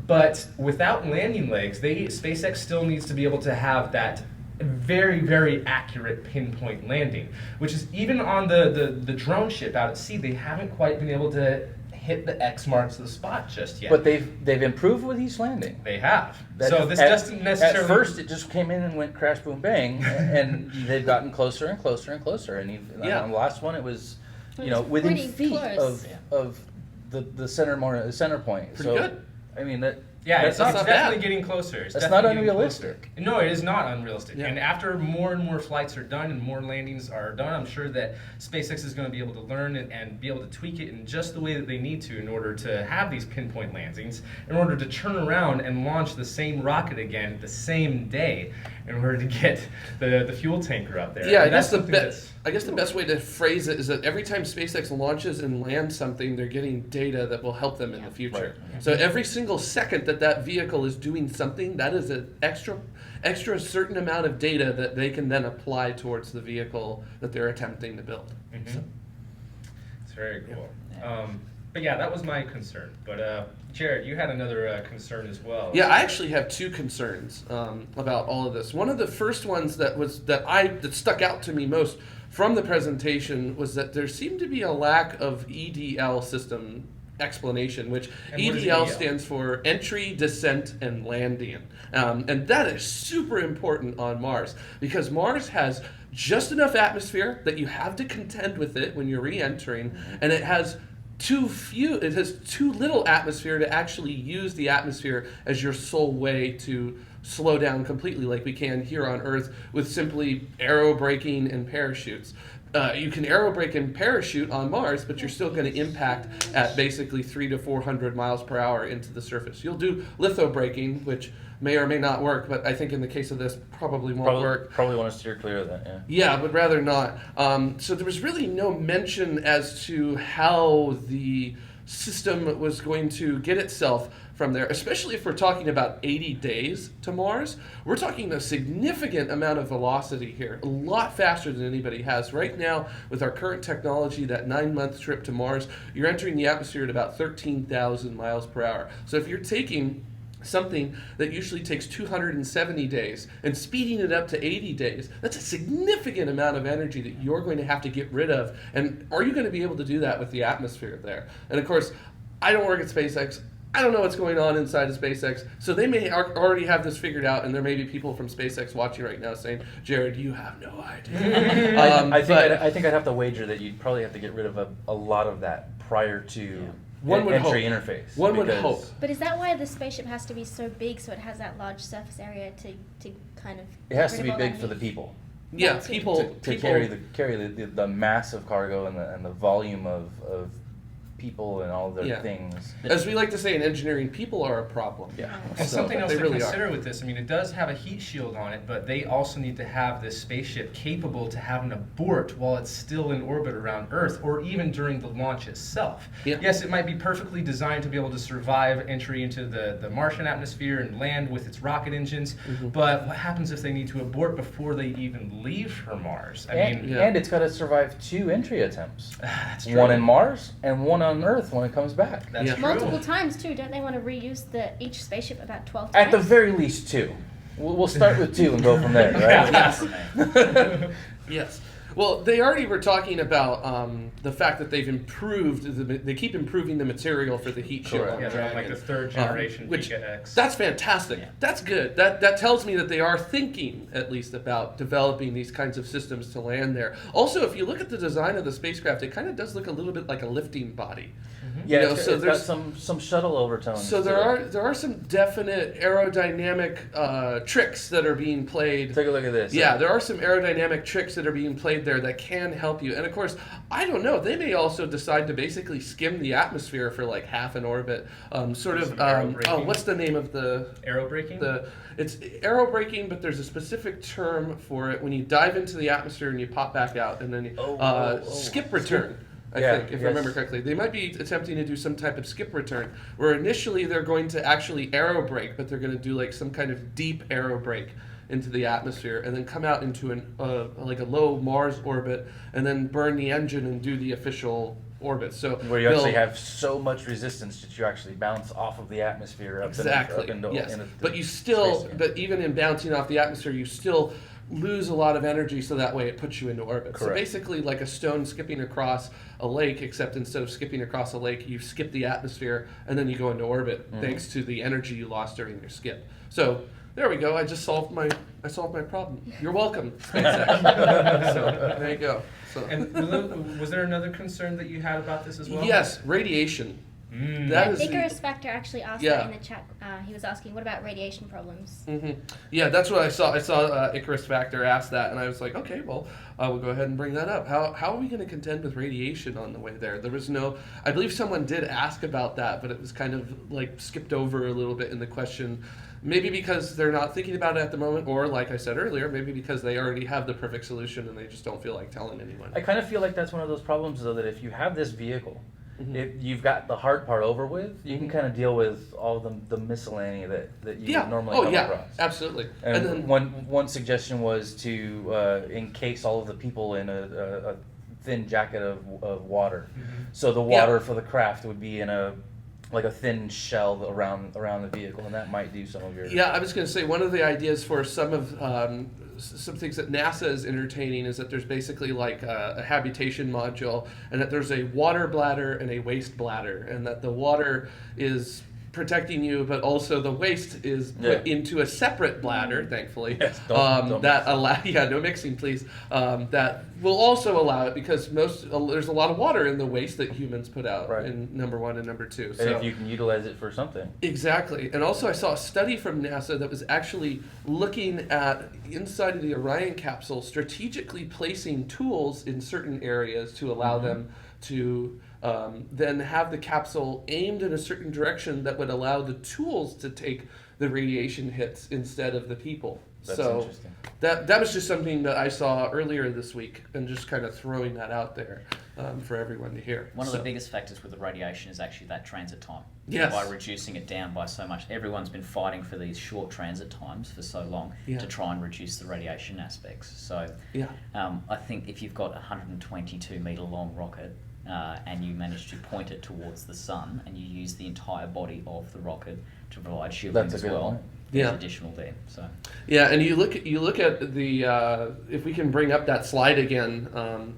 But without landing legs, SpaceX still needs to be able to have that very, very accurate pinpoint landing, which is even on the drone ship out at sea, they haven't quite been able to hit the X marks the spot just yet. But they've improved with each landing. They have. So this doesn't necessarily... At first, it just came in and went crash, boom, bang, and they've gotten closer and closer and closer. And on the last one, it was, within feet of the center point. Pretty good. I mean, that. Yeah, it's not definitely getting closer. That's not unrealistic. No, it is not unrealistic. Yeah. And after more and more flights are done and more landings are done, I'm sure that SpaceX is going to be able to learn and be able to tweak it in just the way that they need to in order to have these pinpoint landings, in order to turn around and launch the same rocket again the same day, in order to get the fuel tanker up there. Yeah, I guess the best way to phrase it is that every time SpaceX launches and lands something, they're getting data that will help them in the future. Right. So every single second that vehicle is doing something, that is an extra certain amount of data that they can then apply towards the vehicle that they're attempting to build. Mm-hmm. So. It's very cool. Yeah. But yeah, that was my concern. But Jared, you had another concern as well. Yeah, I actually have two concerns about all of this. One of the first ones that stuck out to me most from the presentation was that there seemed to be a lack of EDL system explanation, which EDL stands for Entry, Descent, and Landing. And that is super important on Mars, because Mars has just enough atmosphere that you have to contend with it when you're re-entering, and it has it has too little atmosphere to actually use the atmosphere as your sole way to slow down completely like we can here on Earth with simply aerobraking and parachutes. You can aerobrake and parachute on Mars, but you're still going to impact at basically 300 to 400 miles per hour into the surface. You'll do lithobraking, which may or may not work, but I think in the case of this probably won't work. Probably want to steer clear of that, yeah. Yeah, but rather not. So there was really no mention as to how the system was going to get itself from there, especially if we're talking about 80 days to Mars. We're talking a significant amount of velocity here, a lot faster than anybody has. Right now, with our current technology, that 9-month trip to Mars, you're entering the atmosphere at about 13,000 miles per hour. So if you're taking something that usually takes 270 days and speeding it up to 80 days, that's a significant amount of energy that you're going to have to get rid of. And are you going to be able to do that with the atmosphere there? And of course, I don't work at SpaceX. I don't know what's going on inside of SpaceX, so they may already have this figured out, and there may be people from SpaceX watching right now saying, Jared, you have no idea. I think I'd have to wager that you'd probably have to get rid of a lot of that prior to entry interface. One would hope. But is that why the spaceship has to be so big, so it has that large surface area to kind of... It has to be big for the people. Yeah, people to carry the massive cargo and the volume of people and all their things. As we like to say in engineering, people are a problem. Yeah. And something else to consider with this, I mean, it does have a heat shield on it, but they also need to have this spaceship capable to have an abort while it's still in orbit around Earth, or even during the launch itself. Yeah. Yes, it might be perfectly designed to be able to survive entry into the Martian atmosphere and land with its rocket engines, but what happens if they need to abort before they even leave for Mars? And it's got to survive 2 entry attempts. That's true. One in Mars and one on Earth when it comes back. That's true. Multiple times too. Don't they want to reuse each spaceship about 12 times? At the very least 2. We'll start with 2 and go from there, right? Yes. Yes. Well, they already were talking about the fact that they've improved. They keep improving the material for the heat shield. Yeah, they're on like the 3rd generation Giga X. That's fantastic. Yeah. That's good. That tells me that they are thinking at least about developing these kinds of systems to land there. Also, if you look at the design of the spacecraft, it kind of does look a little bit like a lifting body. Yeah, it's got some shuttle overtones. So there are some definite aerodynamic tricks that are being played. Take a look at this. Yeah, there are some aerodynamic tricks that are being played there that can help you. And of course, I don't know, they may also decide to basically skim the atmosphere for like half an orbit. What's the name of the... Aerobraking? It's aerobraking, but there's a specific term for it when you dive into the atmosphere and you pop back out, and then skip return. I think, if I remember correctly. They might be attempting to do some type of skip return, where initially they're going to actually aerobrake, but they're going to do like some kind of deep aerobrake into the atmosphere, and then come out into like a low Mars orbit, and then burn the engine and do the official orbit. So where you actually have so much resistance that you actually bounce off of the atmosphere up into yes. But you still, but even in bouncing off the atmosphere, you still lose a lot of energy, so that way it puts you into orbit. Correct. So basically like a stone skipping across a lake, except instead of skipping across a lake, you skip the atmosphere and then you go into orbit thanks to the energy you lost during your skip. So there we go. I solved my problem. You're welcome, SpaceX. So there you go. So. And was there another concern that you had about this as well? Yes, radiation. Icarus Factor actually asked that in the chat. He was asking, what about radiation problems? Yeah, that's what I saw. I saw Icarus Factor ask that, and I was like, okay, well, we'll go ahead and bring that up. How are we going to contend with radiation on the way there? There was no... I believe someone did ask about that, but it was kind of like skipped over a little bit in the question. Maybe because they're not thinking about it at the moment, or like I said earlier, maybe because they already have the perfect solution and they just don't feel like telling anyone. I kind of feel like that's one of those problems, though, that if you have this vehicle, if you've got the hard part over with, you can kind of deal with all the miscellany that you would normally come across. Absolutely. And then one suggestion was to encase all of the people in a thin jacket of water. So the water for the craft would be in a thin shell around the vehicle, and that might do some of your... Yeah, I was going to say, one of the ideas for some things that NASA is entertaining is that there's basically like a habitation module, and that there's a water bladder and a waste bladder, and that the water is protecting you, but also the waste is put into a separate bladder, thankfully. Yes, don't that no mixing, please. That will also allow it, because there's a lot of water in the waste that humans put out in number 1 and number 2. And So if you can utilize it for something. exactly. And also, I saw a study from NASA that was actually looking at inside of the Orion capsule, strategically placing tools in certain areas to allow them to then have the capsule aimed in a certain direction that would allow the tools to take the radiation hits instead of the people. That's so interesting. That was just something that I saw earlier this week, and just kind of throwing that out there for everyone to hear. One of the biggest factors with the radiation is actually that transit time. Yes. By reducing it down by so much. Everyone's been fighting for these short transit times for so long to try and reduce the radiation aspects. So I think if you've got a 122 metre long rocket, and you manage to point it towards the sun, and you use the entire body of the rocket to provide shielding as well. There's additional there. So and you look at the if we can bring up that slide again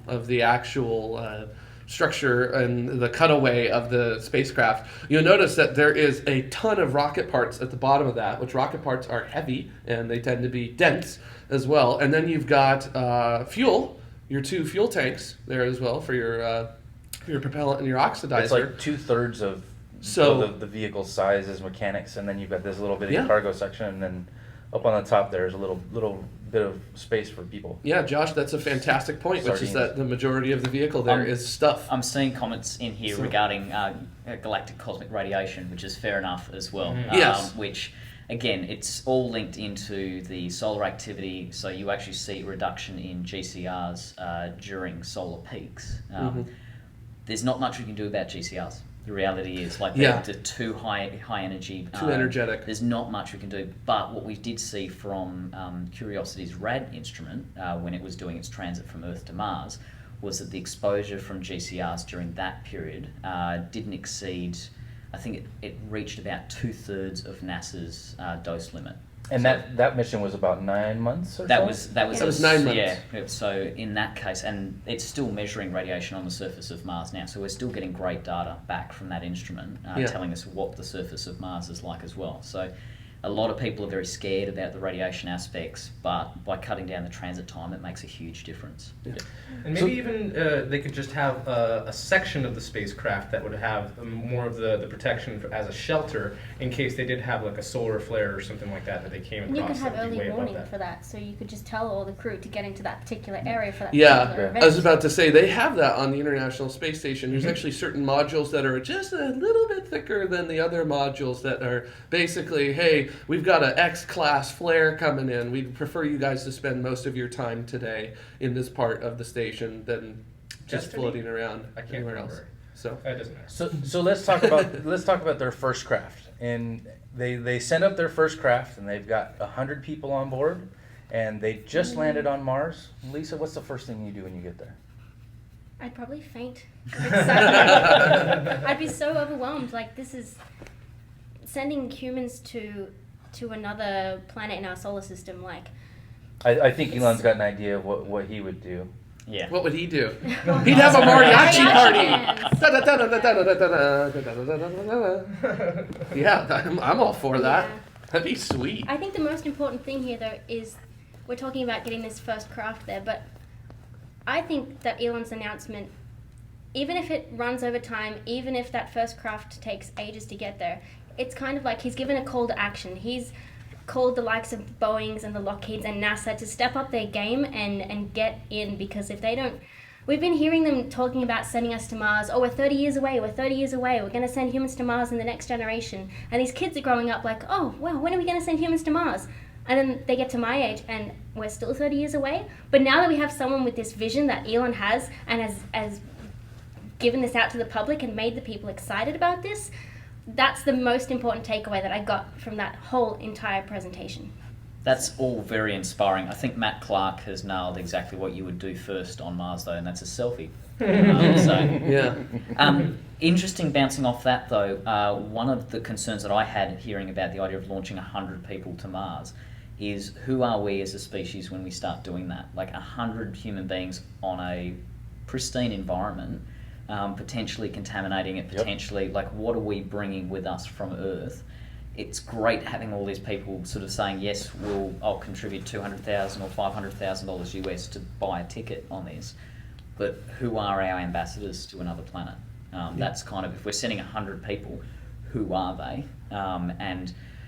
of the actual structure and the cutaway of the spacecraft, you'll notice that there is a ton of rocket parts at the bottom of that, which rocket parts are heavy and they tend to be dense as well. And then you've got fuel, your 2 fuel tanks there as well for your propellant and your oxidizer. It's like 2/3 of the vehicle size is mechanics, and then you've got this little bitty cargo section, and then up on the top there's a little bit of space for people. Yeah, Josh, that's a fantastic point, which is that the majority of the vehicle there is stuff. I'm seeing comments in here regarding galactic cosmic radiation, which is fair enough as well. Yes. Which, again, it's all linked into the solar activity, so you actually see a reduction in GCRs during solar peaks. There's not much we can do about GCRs. The reality is, they're too high energy, too energetic. There's not much we can do. But what we did see from Curiosity's RAD instrument when it was doing its transit from Earth to Mars was that the exposure from GCRs during that period didn't exceed. I think it reached about 2/3 of NASA's dose limit. And that mission was about 9 months or that so? was 9 months. Yeah. So in that case, and it's still measuring radiation on the surface of Mars now, so we're still getting great data back from that instrument telling us what the surface of Mars is like as well. So a lot of people are very scared about the radiation aspects, but by cutting down the transit time, it makes a huge difference. And maybe even they could just have a section of the spacecraft that would have more of the protection as a shelter in case they did have like a solar flare or something like that they came across. You could have that would be early way above warning that. for that, so you could just tell all the crew to get into that particular area for that Yeah, particular event. I was about to say, they have that on the International Space Station. There's actually certain modules that are just a little bit thicker than the other modules that are basically, hey, we've got an X-class flare coming in. We'd prefer you guys to spend most of your time today in this part of the station than just floating around anywhere else. So that doesn't matter. So let's talk about their first craft. And they sent up their first craft, and they've got 100 people on board, and they just landed on Mars. Lisa, what's the first thing you do when you get there? I'd probably faint. I'd be so overwhelmed. Like, this is sending humans to another planet in our solar system. Like, I think Elon's got an idea of what he would do. Yeah. What would he do? He'd have a mariachi party. Yeah, I'm all for that. That'd be sweet. I think the most important thing here, though, is we're talking about getting this first craft there, but I think that Elon's announcement, even if it runs over time, even if that first craft takes ages to get there, it's kind of like he's given a call to action. He's called the likes of Boeings and the Lockheeds and NASA to step up their game and get in, because if they don't, we've been hearing them talking about sending us to Mars. Oh, we're 30 years away, we're going to send humans to Mars in the next generation. And these kids are growing up like, oh, well, when are we going to send humans to Mars? And then they get to my age and we're still 30 years away. But now that we have someone with this vision that Elon has and has given this out to the public and made the people excited about this, that's the most important takeaway that I got from that whole entire presentation. That's all very inspiring. I think Matt Clark has nailed exactly what you would do first on Mars, though, and that's a selfie. Interesting bouncing off that, though. One of the concerns that I had hearing about the idea of launching 100 people to Mars is, who are we as a species when we start doing that? Like 100 human beings on a pristine environment potentially contaminating it, potentially, like, what are we bringing with us from Earth? It's great having all these people sort of saying, yes, I'll contribute $200,000 or $500,000 US to buy a ticket on this. But who are our ambassadors to another planet? That's kind of, if we're sending 100 people, who are they?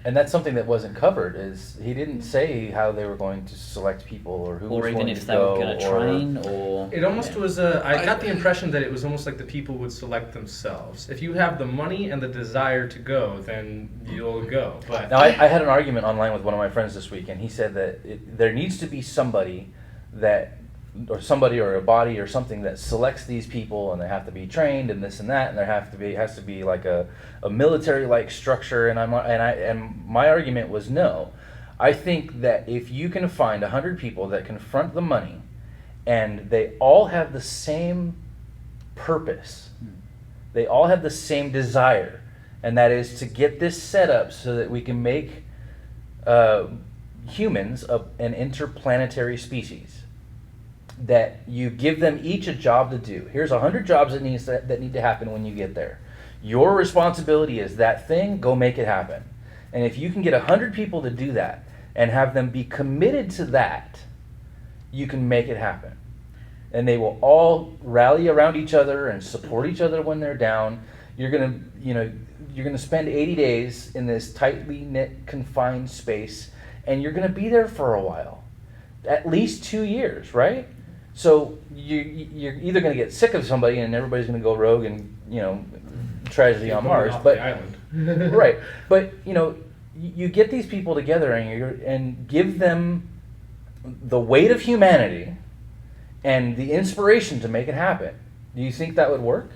And that's something that wasn't covered. Is he didn't say how they were going to select people or who, or was even going if to they go, were going to train, or it almost was I got the impression that it was almost like the people would select themselves. If you have the money and the desire to go, then you'll go. But now I had an argument online with one of my friends this week, and he said that there needs to be somebody or a body or something that selects these people, and they have to be trained and this and that, and has to be like a military-like structure. And my argument was no. I think that if you can find 100 people that confront the money, and they all have the same purpose, they all have the same desire, and that is to get this set up so that we can make humans an interplanetary species. That you give them each a job to do. Here's 100 jobs that need to happen when you get there. Your responsibility is that thing, go make it happen. And if you can get 100 people to do that and have them be committed to that, you can make it happen. And they will all rally around each other and support each other when they're down. You're gonna spend 80 days in this tightly knit, confined space, and you're gonna be there for a while. At least 2 years, right? So you're either going to get sick of somebody and everybody's going to go rogue and, tragedy on Mars. But right. But, you get these people together and give them the weight of humanity and the inspiration to make it happen. Do you think that would work?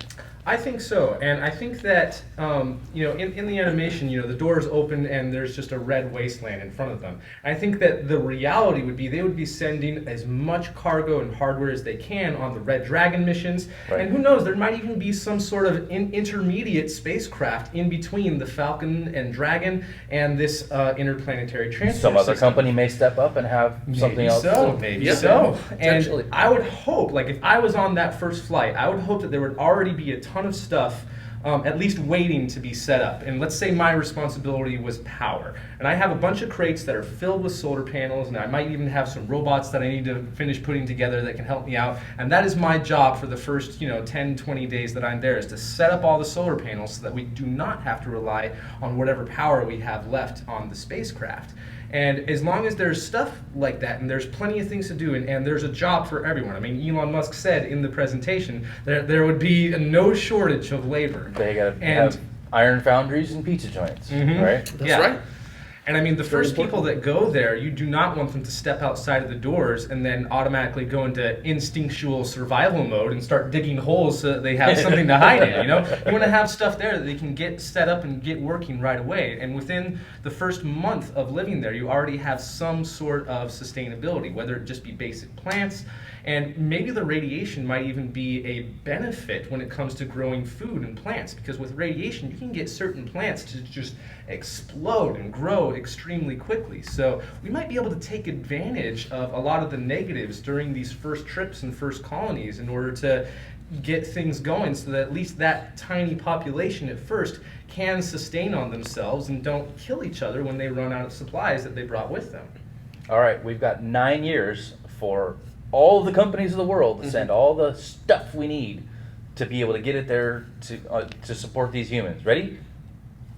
I think so, and I think that in the animation, the doors open and there's just a red wasteland in front of them. And I think that the reality would be they would be sending as much cargo and hardware as they can on the Red Dragon missions, right. And who knows, there might even be some sort of intermediate spacecraft in between the Falcon and Dragon and this interplanetary transport Some other system. company may step up and have something else. Maybe so. And I would hope, like if I was on that first flight, I would hope that there would already be a ton of stuff at least waiting to be set up. And let's say my responsibility was power. And I have a bunch of crates that are filled with solar panels, and I might even have some robots that I need to finish putting together that can help me out. And that is my job for the first 10, 20 days that I'm there, is to set up all the solar panels so that we do not have to rely on whatever power we have left on the spacecraft. And as long as there's stuff like that, and there's plenty of things to do, and there's a job for everyone. I mean, Elon Musk said in the presentation that there would be no shortage of labor. They got to have iron foundries and pizza joints, right? That's right. And I mean, the first people that go there, you do not want them to step outside of the doors and then automatically go into instinctual survival mode and start digging holes so that they have something to hide in, You want to have stuff there that they can get set up and get working right away. And within the first month of living there, you already have some sort of sustainability, whether it just be basic plants, and maybe the radiation might even be a benefit when it comes to growing food and plants, because with radiation, you can get certain plants to just explode and grow extremely quickly. So we might be able to take advantage of a lot of the negatives during these first trips and first colonies in order to get things going so that at least that tiny population at first can sustain on themselves and don't kill each other when they run out of supplies that they brought with them. All right, we've got 9 years for all the companies of the world to send all the stuff we need to be able to get it there to support these humans. Ready?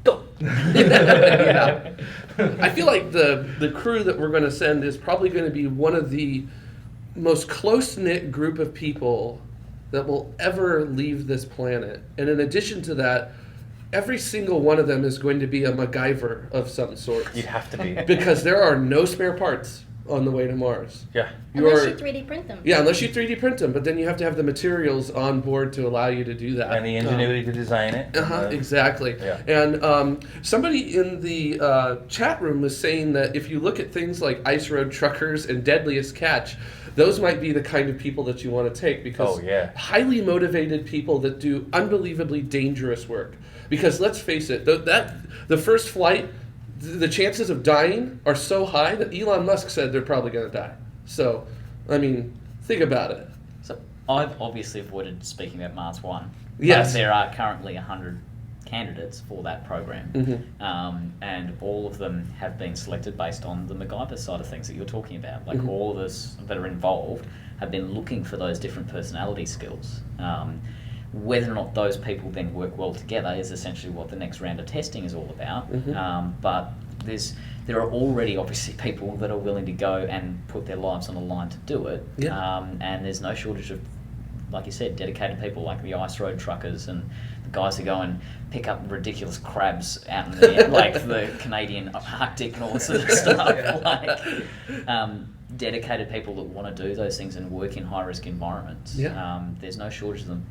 Go! Yeah. I feel like the crew that we're going to send is probably going to be one of the most close-knit group of people that will ever leave this planet. And in addition to that, every single one of them is going to be a MacGyver of some sort. You'd have to be. Because there are no spare parts on the way to Mars. Yeah. Unless you 3D print them. Yeah, unless you 3D print them, but then you have to have the materials on board to allow you to do that. And the ingenuity to design it. Exactly. Yeah. And somebody in the chat room was saying that if you look at things like Ice Road Truckers and Deadliest Catch, those might be the kind of people that you want to take, because highly motivated people that do unbelievably dangerous work. Because let's face it, the first flight, the chances of dying are so high that Elon Musk said they're probably going to die. So, I mean, think about it. So I've obviously avoided speaking about Mars 1. Yes. But there are currently 100 candidates for that program. And all of them have been selected based on the MacGyver side of things that you're talking about. Like all of us that are involved have been looking for those different personality skills. Whether or not those people then work well together is essentially what the next round of testing is all about. But there are already obviously people that are willing to go and put their lives on the line to do it. And there's no shortage of, like you said, dedicated people like the ice road truckers and the guys who go and pick up ridiculous crabs out in the like the Canadian Arctic and all this sort of stuff. Dedicated people that want to do those things and work in high-risk environments. There's no shortage of them.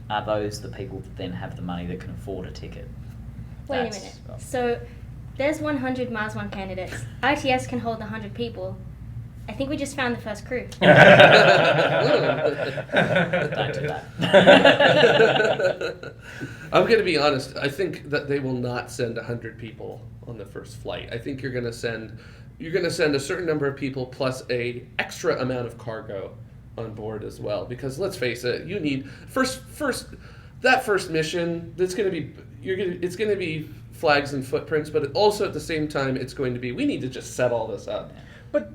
Are those the people that then have the money that can afford a ticket? Wait a minute. So there's 100 Mars 1 candidates. ITS can hold 100 people. I think we just found the first crew. Don't do that. I'm going to be honest. I think that they will not send 100 people on the first flight. I think you're going to send a certain number of people plus a extra amount of cargo on board as well. Because let's face it, you need first mission. It's going to be flags and footprints, but also at the same time, it's going to be we need to just set all this up. But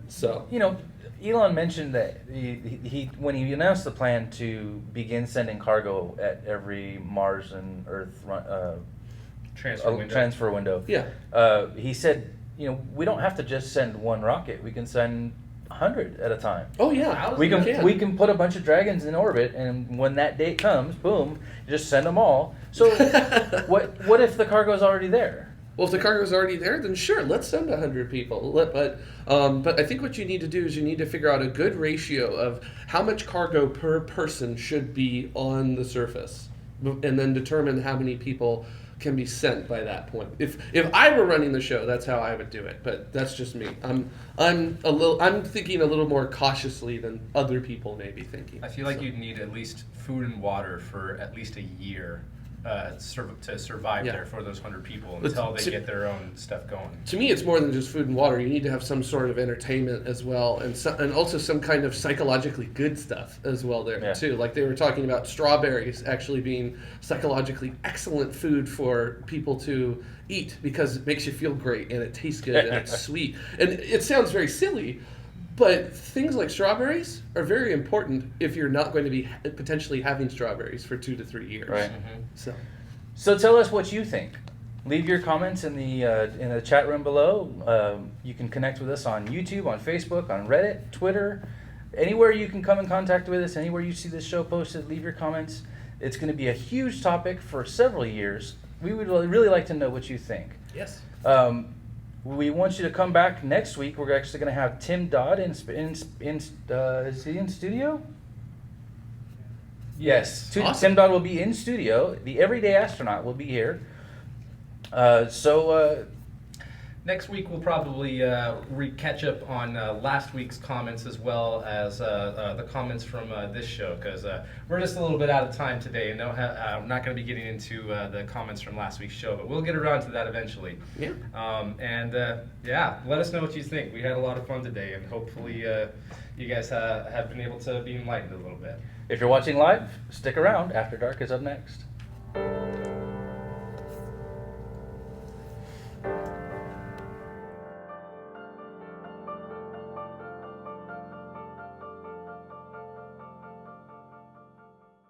Elon mentioned that he when he announced the plan to begin sending cargo at every Mars and Earth transfer window. He said, we don't have to just send one rocket. We can send 100 at a time. Oh yeah, we can put a bunch of Dragons in orbit, and when that date comes, boom, just send them all. So what if the cargo's already there? Well, if the cargo's already there, then sure, let's send 100 people. But I think what you need to do is you need to figure out a good ratio of how much cargo per person should be on the surface, and then determine how many people can be sent by that point. If I were running the show, that's how I would do it. But that's just me. I'm thinking a little more cautiously than other people may be thinking. I feel like you'd need at least food and water for at least a year to survive there for those 100 people until they get their own stuff going. To me, it's more than just food and water. You need to have some sort of entertainment as well, and also some kind of psychologically good stuff as well there too. Like they were talking about strawberries actually being psychologically excellent food for people to eat because it makes you feel great and it tastes good and it's sweet. And it sounds very silly, but things like strawberries are very important if you're not going to be potentially having strawberries for 2 to 3 years. Right. So tell us what you think. Leave your comments in the chat room below. You can connect with us on YouTube, on Facebook, on Reddit, Twitter, anywhere you can come in contact with us. Anywhere you see this show posted, leave your comments. It's going to be a huge topic for several years. We would really like to know what you think. Yes. We want you to come back next week. We're actually going to have Tim Dodd is he in studio? Yes. Awesome. Tim Dodd will be in studio. The Everyday Astronaut will be here. Next week we'll probably catch up on last week's comments as well as the comments from this show because we're just a little bit out of time today and I'm not going to be getting into the comments from last week's show, but we'll get around to that eventually. Let us know what you think. We had a lot of fun today and hopefully you guys have been able to be enlightened a little bit. If you're watching live, stick around. After Dark is up next.